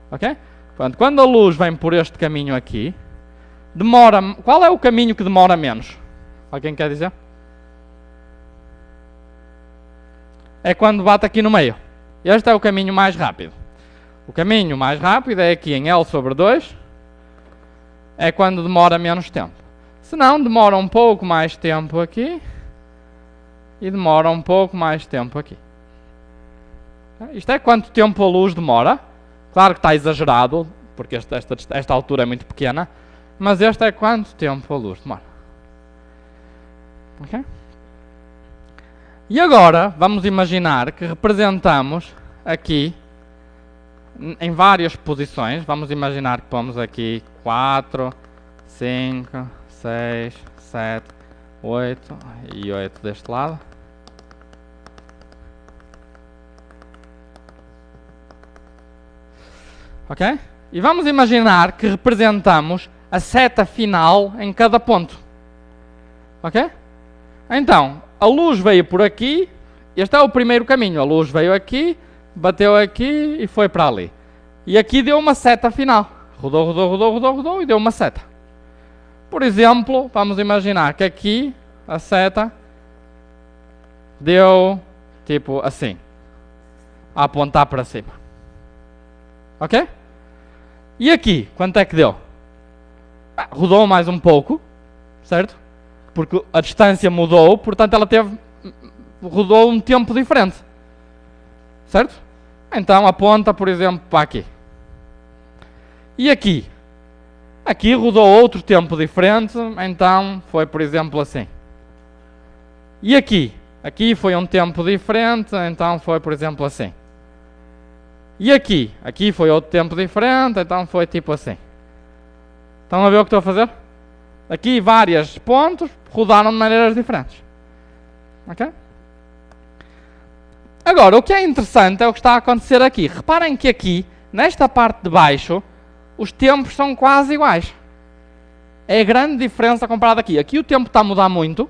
Ok? Portanto, quando a luz vem por este caminho aqui, demora... Qual é o caminho que demora menos? Alguém quer dizer? É quando bate aqui no meio. Este é o caminho mais rápido. O caminho mais rápido é aqui em L sobre 2. É quando demora menos tempo. Se não, demora um pouco mais tempo aqui. E demora um pouco mais tempo aqui. Isto é quanto tempo a luz demora. Claro que está exagerado, porque esta altura é muito pequena. Mas este é quanto tempo a luz demora. Ok? E agora, vamos imaginar que representamos aqui, em várias posições. Vamos imaginar que pomos aqui 4, 5, 6, 7, 8 e 8 deste lado. Ok? E vamos imaginar que representamos a seta final em cada ponto. Ok? Então, a luz veio por aqui. Este é o primeiro caminho. A luz veio aqui, bateu aqui e foi para ali. E aqui deu uma seta final. Rodou, rodou, rodou, rodou, rodou e deu uma seta. Por exemplo, vamos imaginar que aqui a seta deu tipo assim, a apontar para cima. Ok? E aqui, quanto é que deu? Rodou mais um pouco, certo? Porque a distância mudou, portanto ela rodou um tempo diferente. Certo? Então aponta, por exemplo, para aqui. E aqui? Aqui rodou outro tempo diferente, então foi, por exemplo, assim. E aqui? Aqui foi um tempo diferente, então foi, por exemplo, assim. E aqui? Aqui foi outro tempo diferente, então foi tipo assim. Estão a ver o que estou a fazer? Aqui vários pontos rodaram de maneiras diferentes. Ok? Agora, o que é interessante é o que está a acontecer aqui. Reparem que aqui, nesta parte de baixo, os tempos são quase iguais. É a grande diferença comparada aqui. Aqui o tempo está a mudar muito,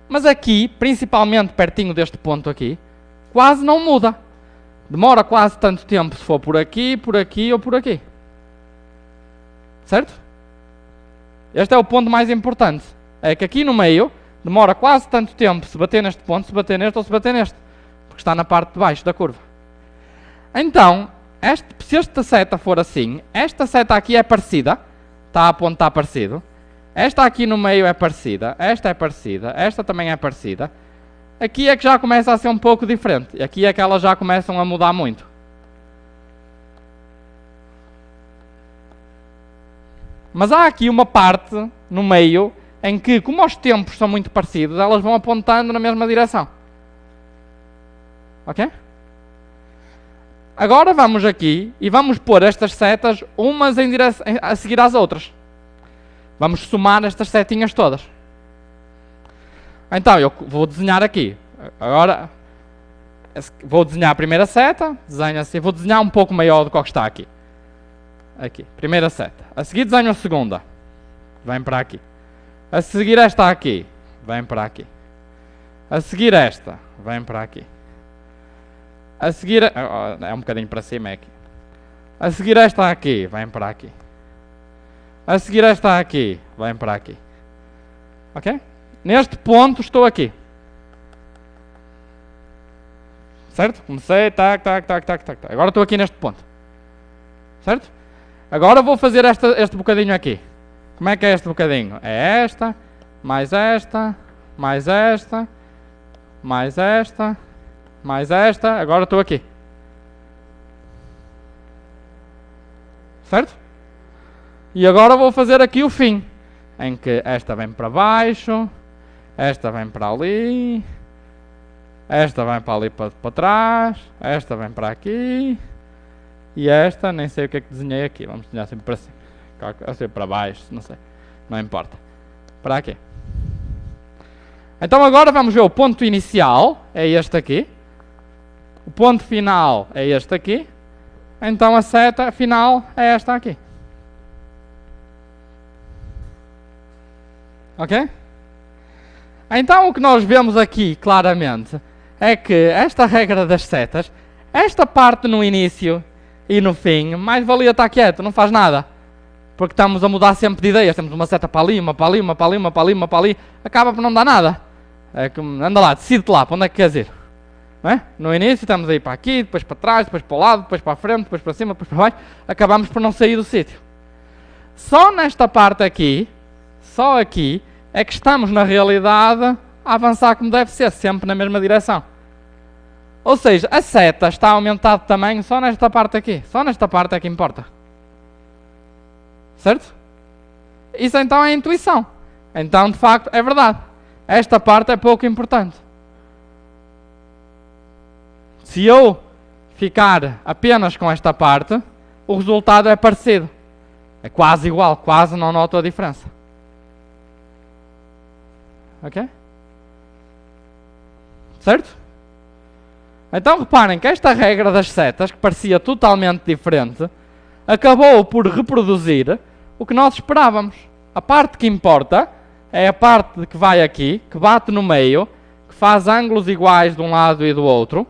mas aqui, principalmente pertinho deste ponto aqui, quase não muda. Demora quase tanto tempo se for por aqui ou por aqui. Certo? Este é o ponto mais importante. É que aqui no meio demora quase tanto tempo se bater neste ponto, se bater neste ou se bater neste. Porque está na parte de baixo da curva. Então, se esta seta for assim, esta seta aqui é parecida. Está a apontar parecido. Esta aqui no meio é parecida. Esta é parecida. Esta também é parecida. Aqui é que já começa a ser um pouco diferente. Aqui é que elas já começam a mudar muito. Mas há aqui uma parte no meio em que, como os tempos são muito parecidos, elas vão apontando na mesma direção. Ok? Agora vamos aqui e vamos pôr estas setas umas a seguir às outras. Vamos somar estas setinhas todas. Então eu vou desenhar aqui. Agora vou desenhar a primeira seta. Desenho assim. Vou desenhar um pouco maior do que o que está aqui. Aqui, primeira seta. A seguir desenho a segunda. Vem para aqui. A seguir esta aqui. Vem para aqui. A seguir esta. Vem para aqui. A seguir... é um bocadinho para cima, é aqui. A seguir esta aqui. Vem para aqui. A seguir esta aqui. Vem para aqui. Ok? Neste ponto estou aqui. Certo? Comecei, tac. Agora estou aqui neste ponto. Certo? Agora vou fazer este bocadinho aqui. Como é que é este bocadinho? É esta, mais esta, mais esta, mais esta, mais esta. Agora estou aqui. Certo? E agora vou fazer aqui o fim, em que esta vem para baixo, esta vem para ali, esta vem para ali para trás, esta vem para aqui, e esta, nem sei o que é que desenhei aqui, vamos desenhar sempre para cima, assim para baixo, não sei, não importa, para aqui. Então agora vamos ver o ponto inicial, é este aqui, o ponto final é este aqui, então a seta final é esta aqui. Ok? Então o que nós vemos aqui claramente é que esta regra das setas, esta parte no início e no fim, mais valia estar quieto, não faz nada. Porque estamos a mudar sempre de ideias, temos uma seta para ali, uma para ali, uma para ali, uma para ali, uma para ali, acaba por não dar nada. É que, anda lá, decide-te lá, para onde é que queres ir? Não é? No início estamos a ir para aqui, depois para trás, depois para o lado, depois para a frente, depois para cima, depois para baixo, acabamos por não sair do sítio. Só nesta parte aqui, só aqui, é que estamos na realidade a avançar como deve ser, sempre na mesma direção. Ou seja, a seta está a aumentar de tamanho só nesta parte aqui, só nesta parte é que importa. Certo? Isso então é intuição. Então, de facto, é verdade. Esta parte é pouco importante. Se eu ficar apenas com esta parte, o resultado é parecido. É quase igual, quase não noto a diferença. Ok? Certo? Então reparem que esta regra das setas, que parecia totalmente diferente, acabou por reproduzir o que nós esperávamos. A parte que importa é a parte que vai aqui, que bate no meio, que faz ângulos iguais de um lado e do outro.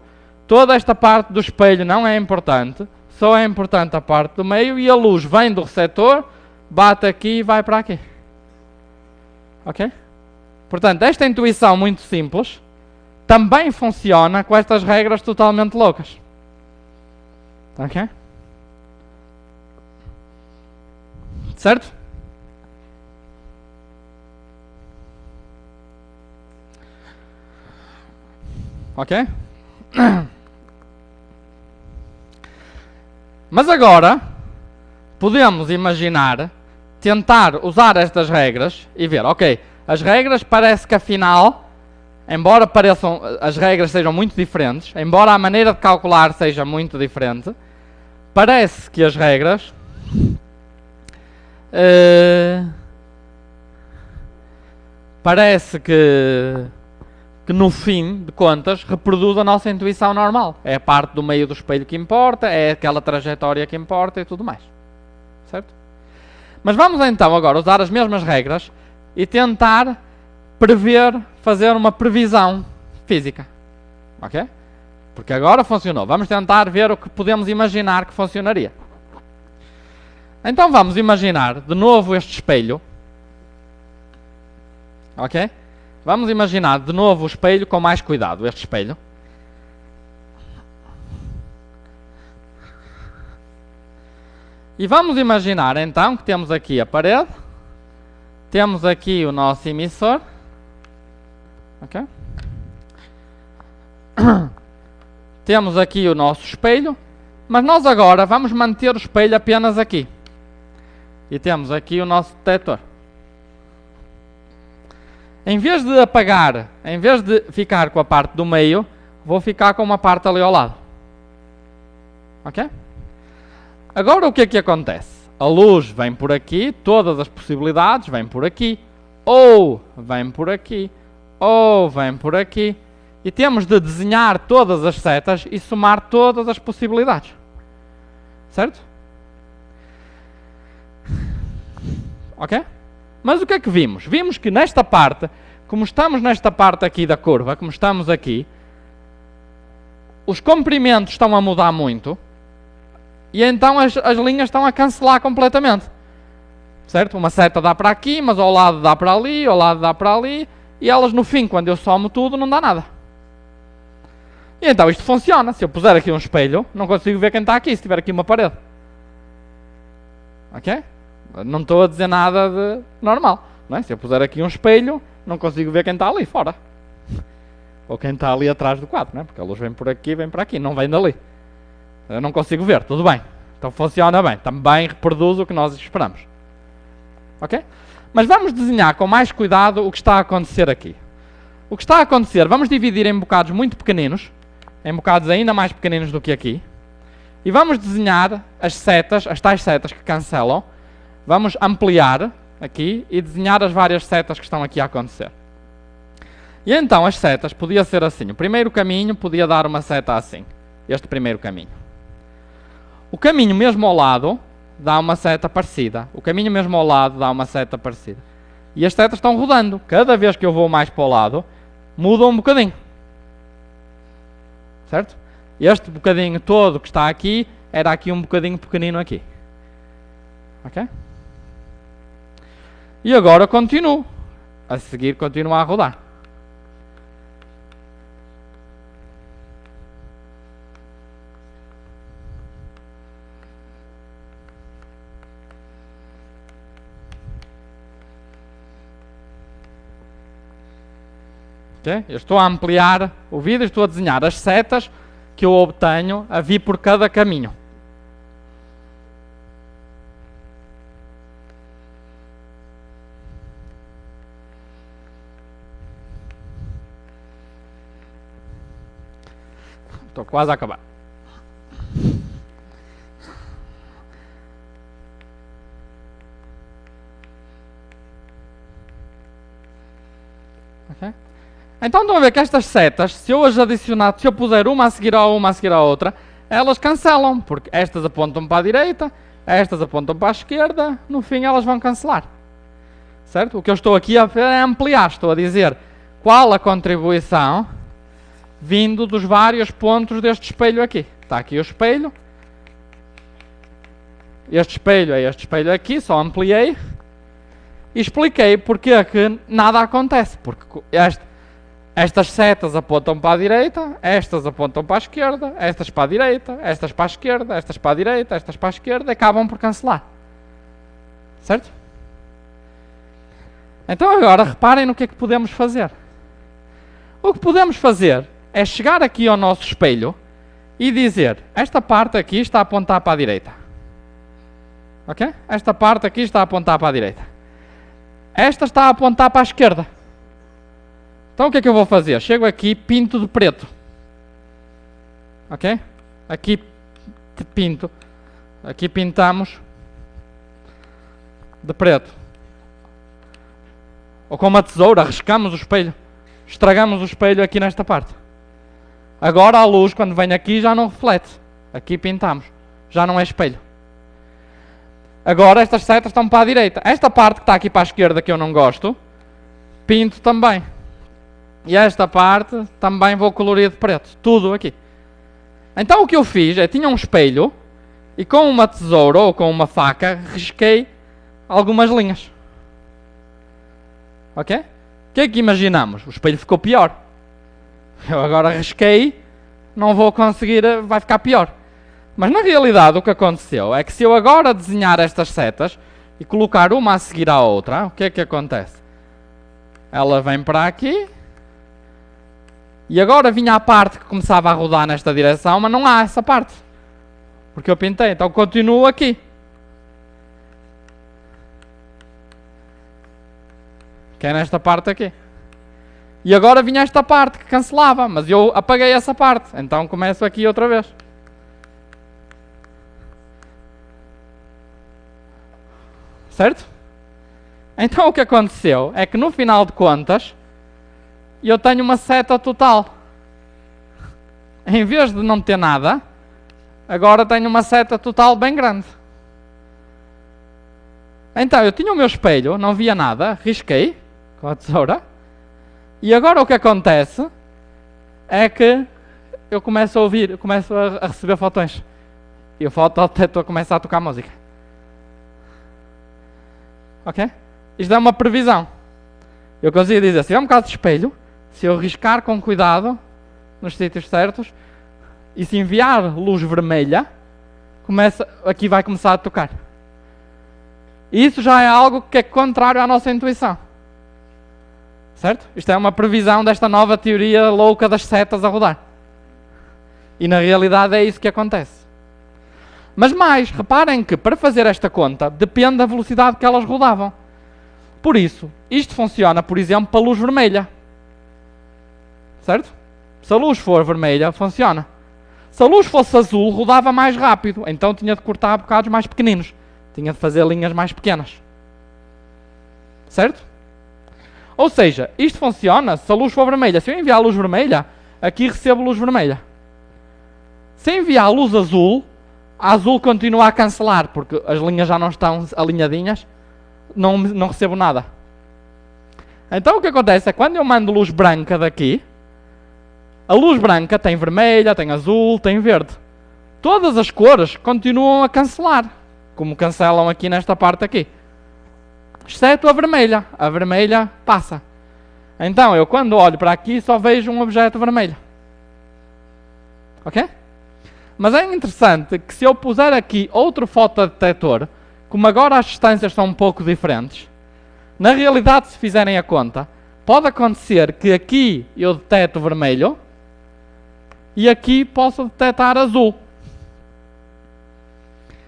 Toda esta parte do espelho não é importante, só é importante a parte do meio, e a luz vem do receptor, bate aqui e vai para aqui. Ok? Portanto, esta intuição muito simples também funciona com estas regras totalmente loucas. Ok? Certo? Ok? Mas agora podemos imaginar, tentar usar estas regras e ver, ok, as regras parece que afinal, embora pareçam, as regras sejam muito diferentes, embora a maneira de calcular seja muito diferente, parece que as regras parece que no fim de contas reproduz a nossa intuição normal. É a parte do meio do espelho que importa, é aquela trajetória que importa e tudo mais. Certo? Mas vamos então agora usar as mesmas regras e tentar prever, fazer uma previsão física. Ok? Porque agora funcionou. Vamos tentar ver o que podemos imaginar que funcionaria. Então vamos imaginar de novo este espelho. Ok? Vamos imaginar de novo o espelho com mais cuidado, este espelho. E vamos imaginar então que temos aqui a parede, temos aqui o nosso emissor, ok? Temos aqui o nosso espelho, mas nós agora vamos manter o espelho apenas aqui. E temos aqui o nosso detector. Em vez de apagar, em vez de ficar com a parte do meio, vou ficar com uma parte ali ao lado. Ok? Agora o que é que acontece? A luz vem por aqui, todas as possibilidades vêm por aqui, ou vem por aqui, ou vem por aqui, e temos de desenhar todas as setas e somar todas as possibilidades. Certo? Ok? Mas o que é que vimos? Vimos que nesta parte, como estamos nesta parte aqui da curva, como estamos aqui, os comprimentos estão a mudar muito, e então as linhas estão a cancelar completamente. Certo? Uma seta dá para aqui, mas ao lado dá para ali, ao lado dá para ali, e elas no fim, quando eu somo tudo, não dá nada. E então isto funciona. Se eu puser aqui um espelho, não consigo ver quem está aqui, se tiver aqui uma parede. Ok? Não estou a dizer nada de normal. Não é? Se eu puser aqui um espelho, não consigo ver quem está ali fora. Ou quem está ali atrás do quadro, não é? Porque a luz vem por aqui, vem para aqui, não vem dali. Eu não consigo ver, tudo bem. Então funciona bem. Também reproduz o que nós esperamos. Ok? Mas vamos desenhar com mais cuidado o que está a acontecer aqui. O que está a acontecer, vamos dividir em bocados muito pequeninos, em bocados ainda mais pequeninos do que aqui, e vamos desenhar as setas, as tais setas que cancelam, vamos ampliar aqui e desenhar as várias setas que estão aqui a acontecer. E então as setas podia ser assim, o primeiro caminho podia dar uma seta assim, este primeiro caminho. O caminho mesmo ao lado dá uma seta parecida, o caminho mesmo ao lado dá uma seta parecida. E as setas estão rodando, cada vez que eu vou mais para o lado, muda um bocadinho. Certo? Este bocadinho todo que está aqui, era aqui um bocadinho pequenino aqui. Ok? E agora continuo. A seguir continuo a rodar. Okay? Eu estou a ampliar o vídeo, estou a desenhar as setas que eu obtenho a vir por cada caminho. Estou quase a acabar. Ok? Então estão a ver que estas setas, se eu as adicionar, se eu puser uma a seguir à outra, elas cancelam, porque estas apontam para a direita, estas apontam para a esquerda, no fim elas vão cancelar. Certo? O que eu estou aqui a ver é ampliar, estou a dizer qual a contribuição vindo dos vários pontos deste espelho aqui. Está aqui o espelho, este espelho aqui, só ampliei e expliquei porque é que nada acontece, porque estas setas apontam para a direita, estas apontam para a esquerda, estas para a direita, estas para a esquerda, estas para a direita, estas para a esquerda, e acabam por cancelar. Certo? Então agora reparem no que é que podemos fazer. O que podemos fazer é chegar aqui ao nosso espelho e dizer, esta parte aqui está a apontar para a direita. Ok? Esta parte aqui está a apontar para a direita. Esta está a apontar para a esquerda. Então o que é que eu vou fazer? Chego aqui, pinto de preto. Ok? Aqui pinto. Aqui pintamos de preto. Ou com uma tesoura, riscamos o espelho. Estragamos o espelho aqui nesta parte. Agora a luz, quando vem aqui, já não reflete. Aqui pintamos. Já não é espelho. Agora estas setas estão para a direita. Esta parte que está aqui para a esquerda, que eu não gosto, pinto também. E esta parte também vou colorir de preto. Tudo aqui. Então o que eu fiz é, tinha um espelho e com uma tesoura ou com uma faca risquei algumas linhas. Ok? O que é que imaginamos? O espelho ficou pior. Eu agora risquei, não vou conseguir, vai ficar pior. Mas na realidade o que aconteceu é que se eu agora desenhar estas setas e colocar uma a seguir à outra, o que é que acontece? Ela vem para aqui. E agora vinha a parte que começava a rodar nesta direção, mas não há essa parte. Porque eu pintei, então continuo aqui. Que é nesta parte aqui. E agora vinha esta parte que cancelava, mas eu apaguei essa parte. Então começo aqui outra vez. Certo? Então o que aconteceu é que no final de contas eu tenho uma seta total. Em vez de não ter nada, agora tenho uma seta total bem grande. Então eu tinha o meu espelho, não via nada, risquei com a tesoura. E agora o que acontece é que eu começo a ouvir, começo a receber fotões. E o fotodetector começa a tocar música. Ok? Isto é uma previsão. Eu consigo dizer, se tiver um bocado de espelho, se eu riscar com cuidado, nos sítios certos, e se enviar luz vermelha, aqui vai começar a tocar. E isso já é algo que é contrário à nossa intuição. Certo? Isto é uma previsão desta nova teoria louca das setas a rodar. E na realidade é isso que acontece. Mas mais, reparem que para fazer esta conta depende da velocidade que elas rodavam. Por isso, isto funciona, por exemplo, para a luz vermelha. Certo? Se a luz for vermelha, funciona. Se a luz fosse azul, rodava mais rápido. Então tinha de cortar bocados mais pequeninos. Tinha de fazer linhas mais pequenas. Certo? Ou seja, isto funciona se a luz for vermelha. Se eu enviar a luz vermelha, aqui recebo luz vermelha. Se enviar a luz azul, a azul continua a cancelar, porque as linhas já não estão alinhadinhas, não recebo nada. Então o que acontece é que quando eu mando luz branca daqui, a luz branca tem vermelha, tem azul, tem verde. Todas as cores continuam a cancelar, como cancelam aqui nesta parte aqui. Exceto a vermelha. A vermelha passa. Então, eu quando olho para aqui só vejo um objeto vermelho. Ok? Mas é interessante que se eu puser aqui outro fotodetector, como agora as distâncias são um pouco diferentes, na realidade, se fizerem a conta, pode acontecer que aqui eu deteto vermelho e aqui posso detectar azul.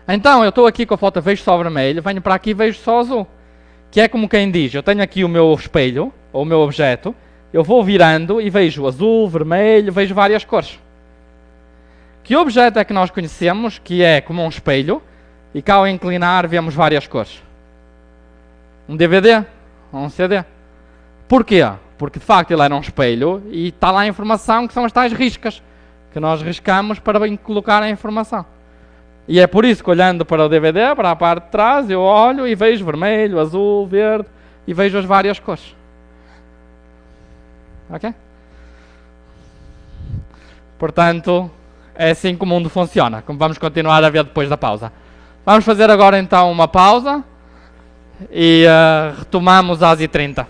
Então, eu estou aqui com a foto, vejo só vermelho, venho para aqui e vejo só azul. Que é como quem diz, eu tenho aqui o meu espelho, ou o meu objeto, eu vou virando e vejo azul, vermelho, vejo várias cores. Que objeto é que nós conhecemos, que é como um espelho, e cá ao inclinar vemos várias cores? Um DVD? Ou um CD? Porquê? Porque de facto ele era um espelho e está lá a informação que são as tais riscas, que nós riscamos para bem colocar a informação. E é por isso que olhando para o DVD, para a parte de trás, eu olho e vejo vermelho, azul, verde e vejo as várias cores. Ok? Portanto, é assim que o mundo funciona, como vamos continuar a ver depois da pausa. Vamos fazer agora então uma pausa e retomamos às h30.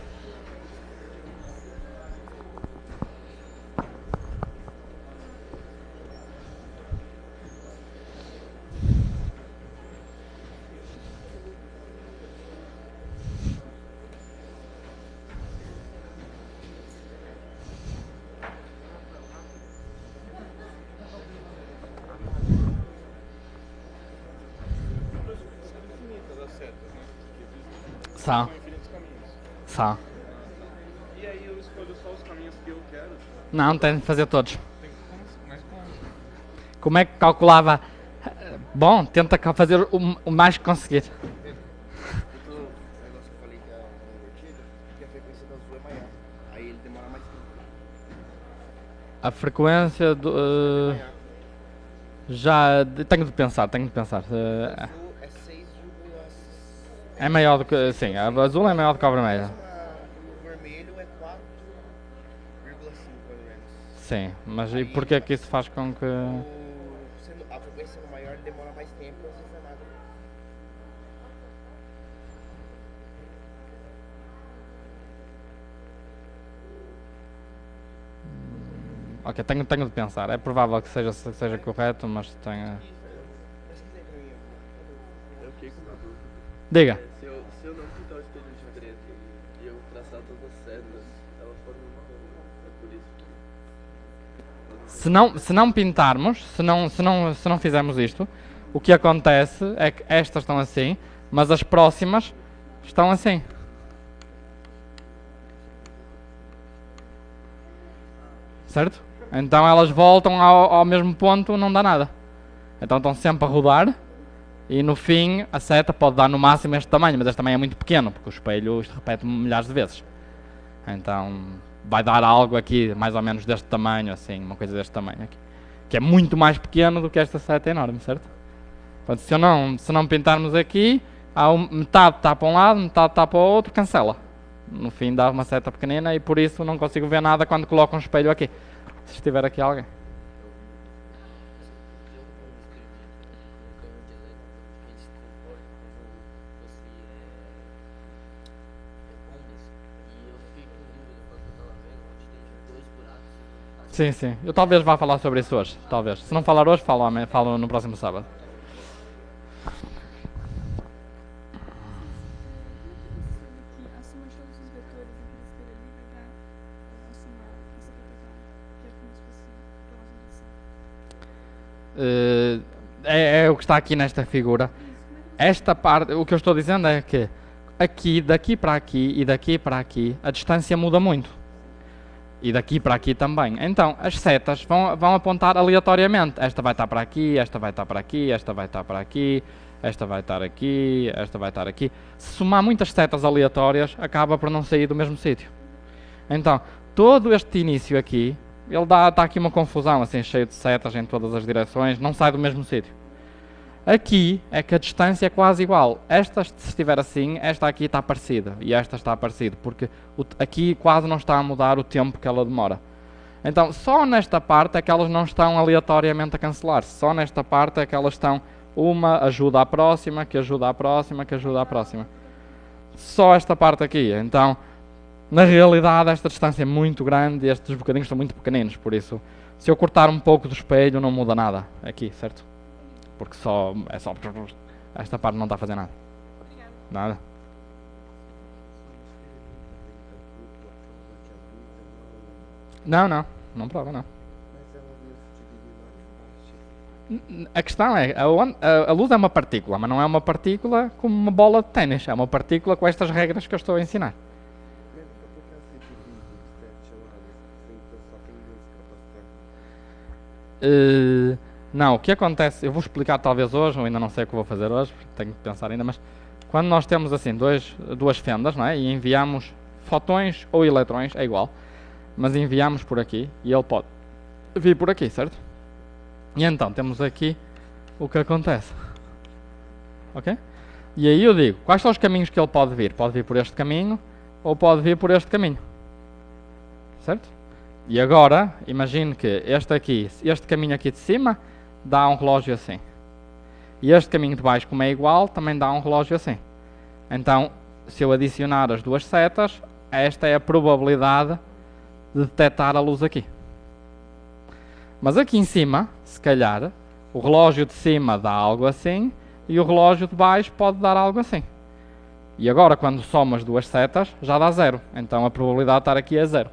São. São. E aí eu escolho só os caminhos que eu quero? Não, tem de fazer todos. Mas como? Como é que calculava? Bom, tenta fazer o mais que conseguir. O negócio que eu falei que é invertido, que a frequência do azul é maior. Aí ele demora mais tempo. A frequência do... já tenho de pensar. O azul é 6, É maior do que... Sim, a azul é maior do que a vermelha. o vermelho é 4,5 mais ou menos. Sim, mas e porquê que isso faz com que... Sendo a frequência sendo maior, ele demora mais tempo a ser formado. Ok, tenho de pensar. É provável que seja correto, mas tenho... Pesquisei pra mim. Eu fiquei com uma dúvida. Diga. Se eu não pintar o espelho de preto e eu traçar todas as setas, elas formam uma rua. É por isso que... Se não pintarmos, se não fizermos isto, o que acontece é que estas estão assim, mas as próximas estão assim. Certo? Então elas voltam ao mesmo ponto, não dá nada. Então estão sempre a rodar e no fim a seta pode dar no máximo este tamanho, mas este tamanho é muito pequeno, porque o espelho isto repete milhares de vezes. Então vai dar algo aqui mais ou menos deste tamanho, assim, uma coisa deste tamanho aqui, que é muito mais pequeno do que esta seta enorme, certo? Portanto, se não pintarmos aqui, metade está para um lado, metade está para o outro, cancela. No fim dá uma seta pequenina e por isso não consigo ver nada quando coloco um espelho aqui. Se estiver aqui alguém. Sim, sim. Eu talvez vá falar sobre isso hoje. Talvez. Se não falar hoje, falo no próximo sábado. A soma de todos os vetores naquela esfera ali vai dar a soma essa proteção, que é como se fosse próximo de 100. É o que está aqui nesta figura. Esta parte, o que eu estou dizendo é que aqui, daqui para aqui e daqui para aqui, a distância muda muito. E daqui para aqui também. Então, as setas vão apontar aleatoriamente. Esta vai estar para aqui, esta vai estar para aqui, esta vai estar para aqui, esta vai estar aqui, esta vai estar aqui. Se somar muitas setas aleatórias, acaba por não sair do mesmo sítio. Então, todo este início aqui, ele está aqui uma confusão, assim, cheio de setas em todas as direções, não sai do mesmo sítio. Aqui é que a distância é quase igual. Esta, se estiver assim, esta aqui está parecida e esta está parecida, porque aqui quase não está a mudar o tempo que ela demora. Então, só nesta parte é que elas não estão aleatoriamente a cancelar-se. Só nesta parte é que elas estão, uma ajuda à próxima, que ajuda à próxima, que ajuda à próxima. Só esta parte aqui. Então, na realidade, esta distância é muito grande e estes bocadinhos são muito pequeninos, por isso, se eu cortar um pouco do espelho, não muda nada aqui, certo? Porque é só esta parte não está a fazer nada. Nada. Não prova não. A questão é, a luz é uma partícula, mas não é uma partícula como uma bola de ténis, é uma partícula com estas regras que eu estou a ensinar. Não, o que acontece, eu vou explicar talvez hoje, ou ainda não sei o que vou fazer hoje, tenho que pensar ainda, mas quando nós temos assim duas fendas, não é? E enviamos fotões ou eletrões, é igual, mas enviamos por aqui e ele pode vir por aqui, certo? E então temos aqui o que acontece, ok? E aí eu digo, quais são os caminhos que ele pode vir? Pode vir por este caminho ou pode vir por este caminho, certo? E agora, imagine que este caminho aqui de cima dá um relógio assim. E este caminho de baixo, como é igual, também dá um relógio assim. Então, se eu adicionar as duas setas, esta é a probabilidade de detectar a luz aqui. Mas aqui em cima, se calhar, o relógio de cima dá algo assim e o relógio de baixo pode dar algo assim. E agora, quando somo as duas setas, já dá 0. Então a probabilidade de estar aqui é 0.